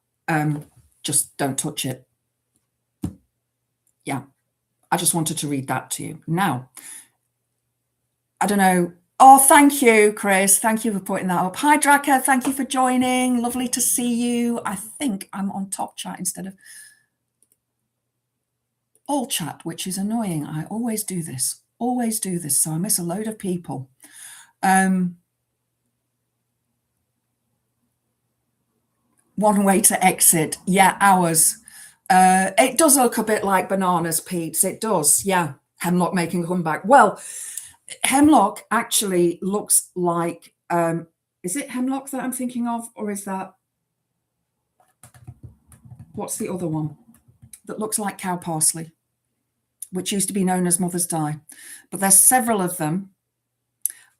just don't touch it. Yeah, I just wanted to read that to you. Now, I don't know. Oh, thank you, Chris. Thank you for putting that up. Hi, Draka. Thank you for joining. Lovely to see you. I think I'm on top chat instead of all chat, which is annoying. I always do this. So I miss a load of people. One way to exit. Yeah, hours. It does look a bit like bananas, Pete. It does. Yeah. Hemlock making a comeback. Well, hemlock actually looks like, is it hemlock that I'm thinking of, or is that, what's the other one that looks like cow parsley, which used to be known as mother's dye? But there's several of them,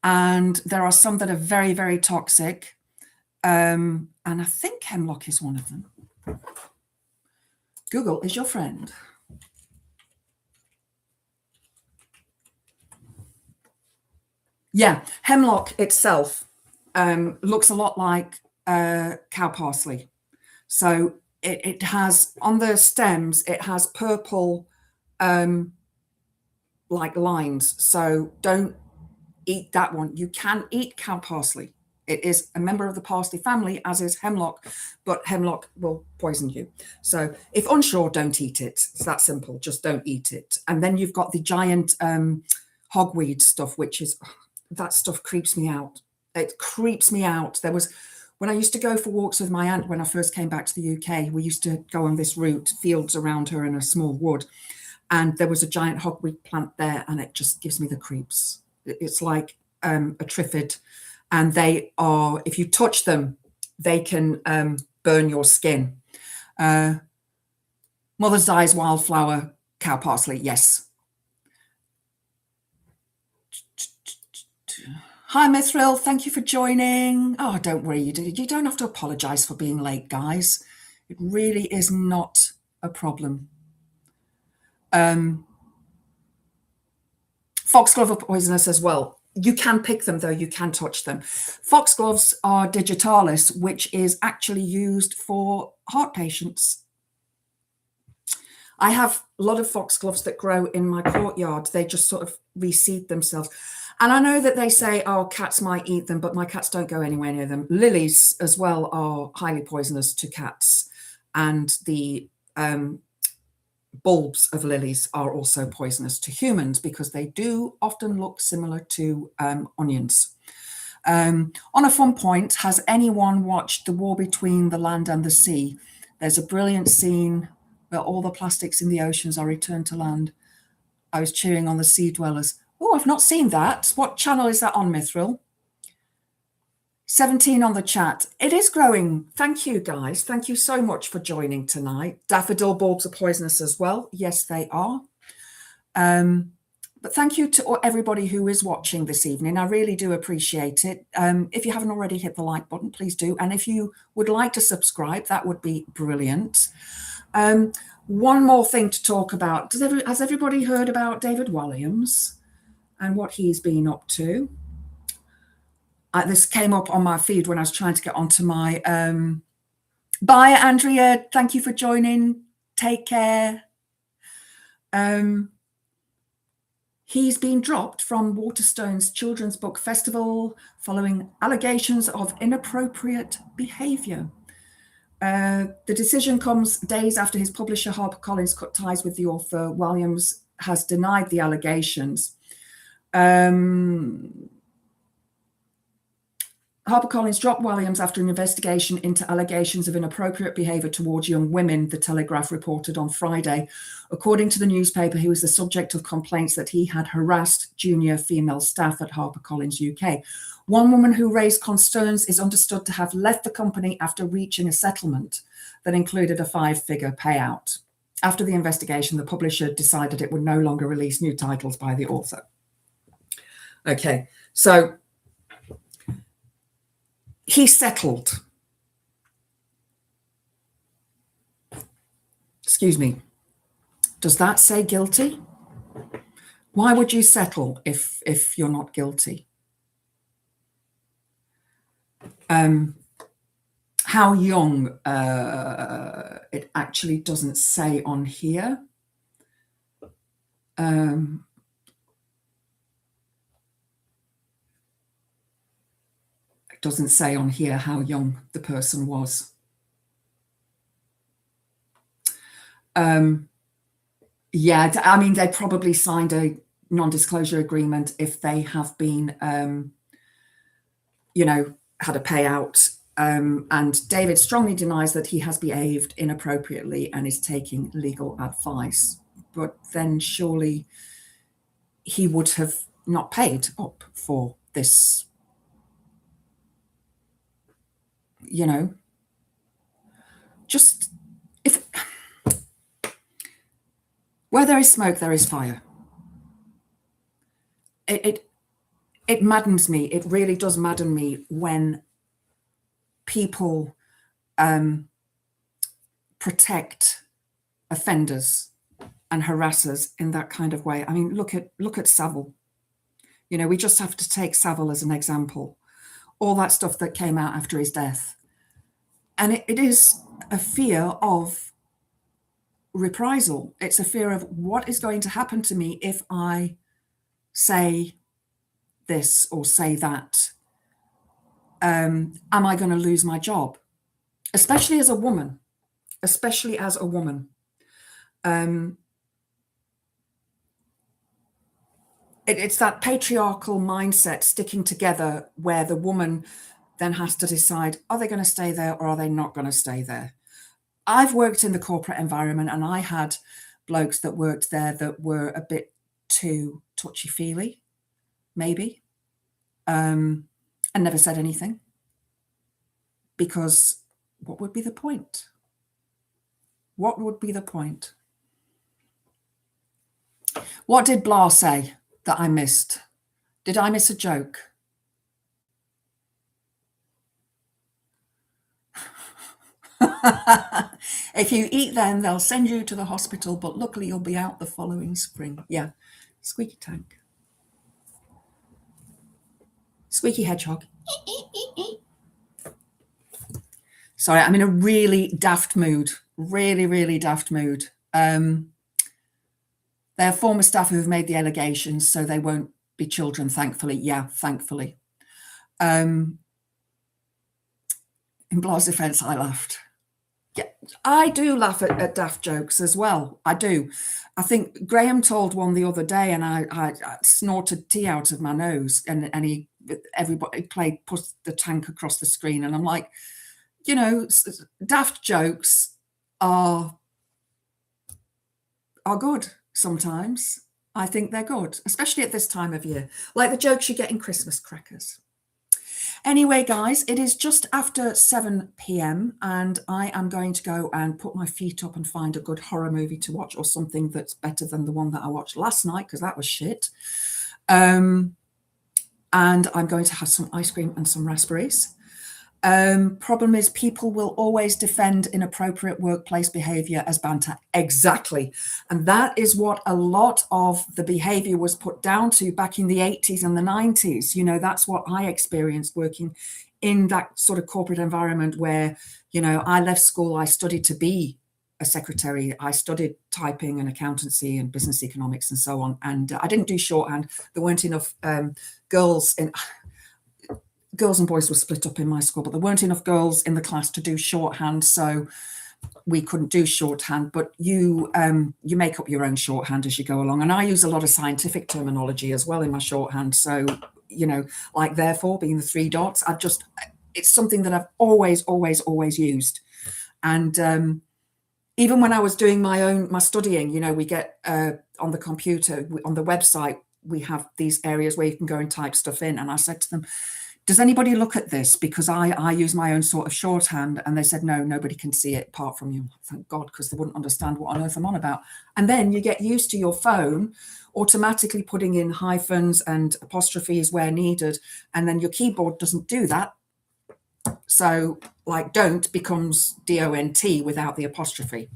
and there are some that are very, very toxic. And I think hemlock is one of them. Google is your friend. Yeah, hemlock itself looks a lot like cow parsley. So it has, on the stems, it has purple like lines. So don't eat that one. You can eat cow parsley. It is a member of the parsley family, as is hemlock, but hemlock will poison you. So if unsure, don't eat it. It's that simple. Just don't eat it. And then you've got the giant hogweed stuff, which is, that stuff creeps me out. It creeps me out. There was, when I used to go for walks with my aunt when I first came back to the UK, we used to go on this route, fields around her in a small wood, and there was a giant hogweed plant there, and it just gives me the creeps. It's like a triffid, and they are, if you touch them, they can burn your skin. Mother's Dye's wildflower, cow parsley, yes. Hi, Mithril, thank you for joining. Oh, don't worry, you don't have to apologise for being late, guys. It really is not a problem. Foxglove are poisonous as well. You can pick them, though. You can touch them. Foxgloves are digitalis, which is actually used for heart patients. I have a lot of foxgloves that grow in my courtyard. They just sort of reseed themselves. And I know that they say, oh, cats might eat them, but my cats don't go anywhere near them. Lilies as well are highly poisonous to cats. And the bulbs of lilies are also poisonous to humans because they do often look similar to onions. On a fun point, has anyone watched The War Between the Land and the Sea? There's a brilliant scene where all the plastics in the oceans are returned to land. I was cheering on the sea dwellers. Oh, I've not seen that. What channel is that on, Mithril? 17 on the chat. It is growing. Thank you, guys. Thank you so much for joining tonight. Daffodil bulbs are poisonous as well. Yes, they are. But thank you to everybody who is watching this evening. I really do appreciate it. If you haven't already hit the like button, please do. And if you would like to subscribe, that would be brilliant. One more thing to talk about. Has everybody heard about David Walliams and what he's been up to? This came up on my feed when I was trying to get onto my... Bye, Andrea. Thank you for joining. Take care. He's been dropped from Waterstone's Children's Book Festival following allegations of inappropriate behaviour. The decision comes days after his publisher HarperCollins cut ties with the author. Walliams has denied the allegations. HarperCollins dropped Walliams after an investigation into allegations of inappropriate behaviour towards young women, The Telegraph reported on Friday. According to the newspaper, he was the subject of complaints that he had harassed junior female staff at HarperCollins UK. One woman who raised concerns is understood to have left the company after reaching a settlement that included a 5-figure payout. After the investigation, the publisher decided it would no longer release new titles by the author. Okay, so he settled. Excuse me. Does that say guilty? Why would you settle if you're not guilty? How young? It actually doesn't say on here. It doesn't say on here how young the person was. Yeah, I mean, they probably signed a non-disclosure agreement if they have been, had a payout. And David strongly denies that he has behaved inappropriately and is taking legal advice. But then surely he would have not paid up for this, you know, just if where there is smoke, there is fire. It maddens me. It really does madden me when people protect offenders and harassers in that kind of way. I mean, look at Savile. You know, we just have to take Savile as an example. All that stuff that came out after his death. And it is a fear of reprisal. It's a fear of what is going to happen to me if I say this or say that. Am I going to lose my job? Especially as a woman. Especially as a woman. It's that patriarchal mindset sticking together where the woman then has to decide, are they going to stay there or are they not going to stay there? I've worked in the corporate environment and I had blokes that worked there that were a bit too touchy-feely, maybe, and never said anything. Because what would be the point? What would be the point? What did Blah say that I missed? Did I miss a joke? If you eat them, they'll send you to the hospital, but luckily you'll be out the following spring. Yeah, squeaky tank. Squeaky hedgehog. Sorry, I'm in a really daft mood. Really, really daft mood. They're former staff who have made the allegations, so they won't be children, thankfully. Yeah, thankfully. In Blah's defense, I laughed. Yeah, I do laugh at daft jokes as well. I do. I think Graham told one the other day, and I snorted tea out of my nose, and everybody put the tank across the screen, and I'm like, you know, daft jokes are good sometimes. I think they're good, especially at this time of year, like the jokes you get in Christmas crackers. Anyway, guys, it is just after 7 p.m. and I am going to go and put my feet up and find a good horror movie to watch, or something that's better than the one that I watched last night, because that was shit. And I'm going to have some ice cream and some raspberries. Problem is, people will always defend inappropriate workplace behavior as banter. Exactly. And that is what a lot of the behavior was put down to back in the 80s and the 90s. You know, that's what I experienced working in that sort of corporate environment where, you know, I left school, I studied to be a secretary. I studied typing and accountancy and business economics and so on. And I didn't do shorthand. There weren't enough girls and boys were split up in my school, but there weren't enough girls in the class to do shorthand, so we couldn't do shorthand. But you make up your own shorthand as you go along. And I use a lot of scientific terminology as well in my shorthand. So, you know, like therefore being the 3 dots, it's something that I've always used. And even when I was doing my studying, you know, we get on the computer, on the website, we have these areas where you can go and type stuff in. And I said to them, does anybody look at this? Because I use my own sort of shorthand. And they said, no, nobody can see it apart from you. Thank God, because they wouldn't understand what on earth I'm on about. And then you get used to your phone automatically putting in hyphens and apostrophes where needed. And then your keyboard doesn't do that. So like don't becomes D-O-N-T without the apostrophe.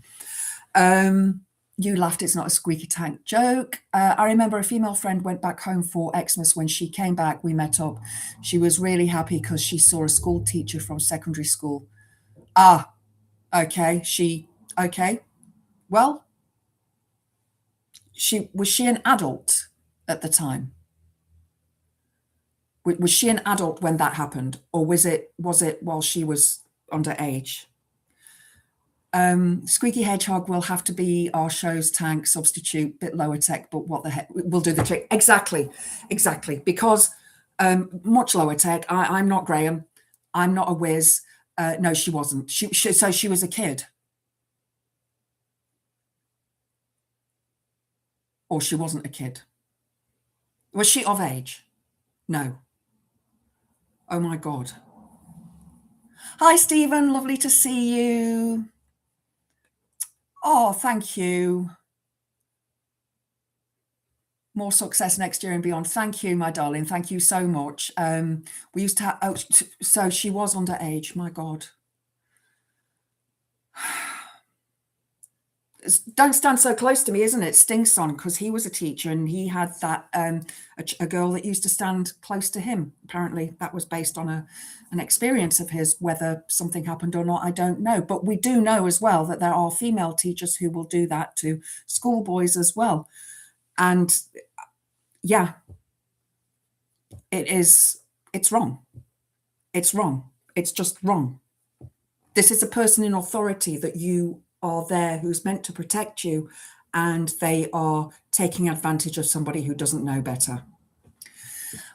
You laughed, it's not a squeaky tank joke. I remember a female friend went back home for Xmas. When she came back, we met up. She was really happy because she saw a school teacher from secondary school. Ah, okay. Okay. Well, was she an adult at the time? Was she an adult when that happened? Or was it while she was underage? Squeaky Hedgehog will have to be our show's tank substitute, bit lower tech, but what the heck, we'll do the trick. Exactly, because much lower tech. I'm not Graham. I'm not a whiz. No, she wasn't. So she was a kid. Or she wasn't a kid. Was she of age? No. Oh my God. Hi, Stephen. Lovely to see you. Oh, thank you. More success next year and beyond. Thank you, my darling. Thank you so much. We used to have, oh, so she was underage. My God. Don't stand so close to me, isn't it? Stinks on, because he was a teacher and he had that a girl that used to stand close to him. Apparently that was based on an experience of his. Whether something happened or not, I don't know. But we do know as well that there are female teachers who will do that to schoolboys as well. And yeah, it's wrong. It's wrong. It's just wrong. This is a person in authority that you are there who's meant to protect you, and they are taking advantage of somebody who doesn't know better.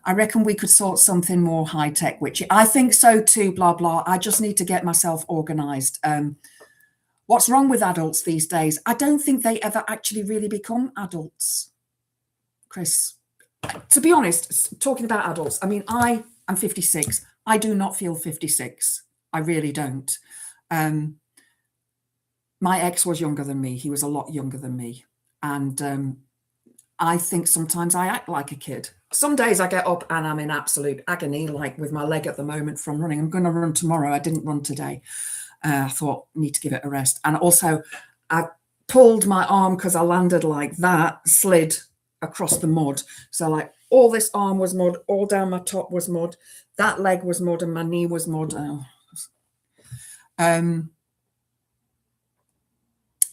I reckon we could sort something more high tech, which I think so too, blah, blah. I just need to get myself organized. What's wrong with adults these days? I don't think they ever actually really become adults, Chris. To be honest, talking about adults, I mean, I am 56. I do not feel 56. I really don't. My ex was younger than me. He was a lot younger than me. And I think sometimes I act like a kid. Some days I get up and I'm in absolute agony, like with my leg at the moment from running. I'm going to run tomorrow. I didn't run today. I thought, I need to give it a rest. And also I pulled my arm because I landed like that, slid across the mud. So like all this arm was mud, all down my top was mud. That leg was mud and my knee was mud.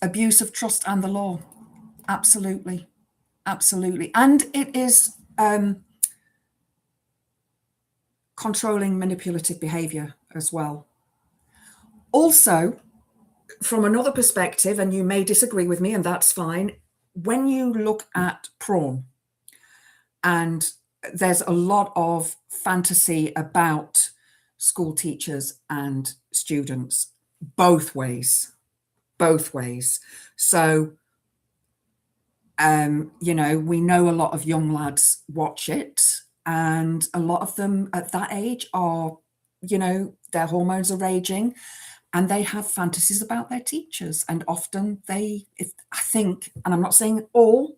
Abuse of trust and the law. Absolutely. Absolutely. And it is controlling manipulative behavior as well. Also, from another perspective, and you may disagree with me, and that's fine, when you look at porn, and there's a lot of fantasy about school teachers and students, both ways. So, you know, we know a lot of young lads watch it, and a lot of them at that age are, you know, their hormones are raging and they have fantasies about their teachers. And often I think, and I'm not saying all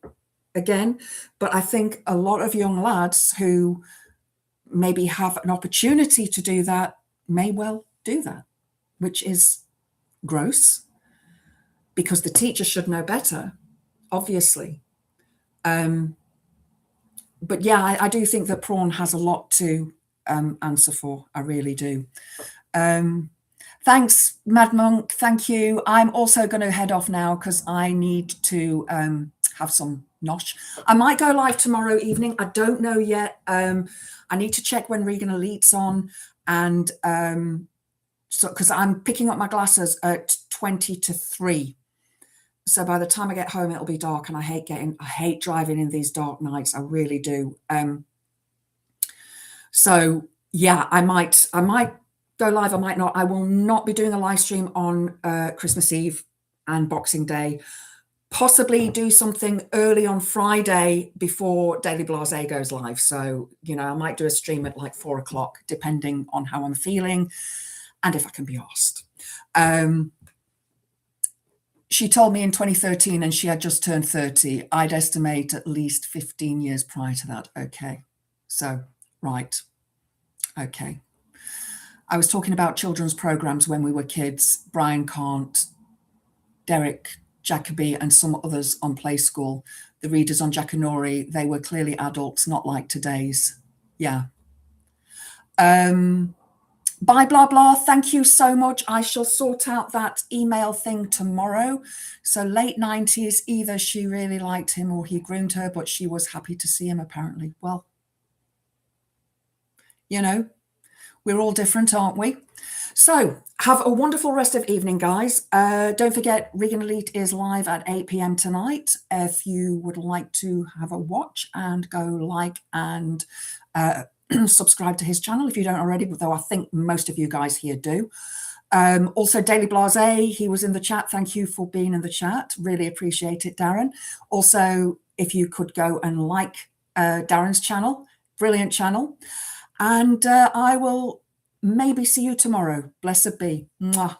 again, but I think a lot of young lads who maybe have an opportunity to do that may well do that, which is gross, because the teacher should know better, obviously. But yeah, I do think that porn has a lot to answer for. I really do. Thanks, Mad Monk. Thank you. I'm also going to head off now because I need to have some nosh. I might go live tomorrow evening. I don't know yet. I need to check when Regan Elite's on, and so because I'm picking up my glasses at 20 to 3. So by the time I get home, it'll be dark, and I hate driving in these dark nights. I really do. So yeah, I might go live. I might not. I will not be doing a live stream on Christmas Eve and Boxing Day. Possibly do something early on Friday before Daily Blase goes live. So, you know, I might do a stream at like 4 o'clock, depending on how I'm feeling and if I can be asked. She told me in 2013, and she had just turned 30. I'd estimate at least 15 years prior to that. Okay. So, right. Okay. I was talking about children's programs when we were kids. Brian Cant, Derek Jacobi, and some others on Play School. The readers on Jackanory, they were clearly adults, not like today's. Yeah. Bye, blah, blah. Thank you so much. I shall sort out that email thing tomorrow. So late 90s, either she really liked him or he groomed her, but she was happy to see him apparently. Well, you know, we're all different, aren't we? So have a wonderful rest of evening, guys. Don't forget, Regan Elite is live at 8 p.m. tonight. If you would like to have a watch and go like and subscribe to his channel if you don't already, though I think most of you guys here do. Also, Daily Blase, he was in the chat. Thank you for being in the chat. Really appreciate it, Darren. Also, if you could go and like Darren's channel, brilliant channel. And I will maybe see you tomorrow. Blessed be. Mwah.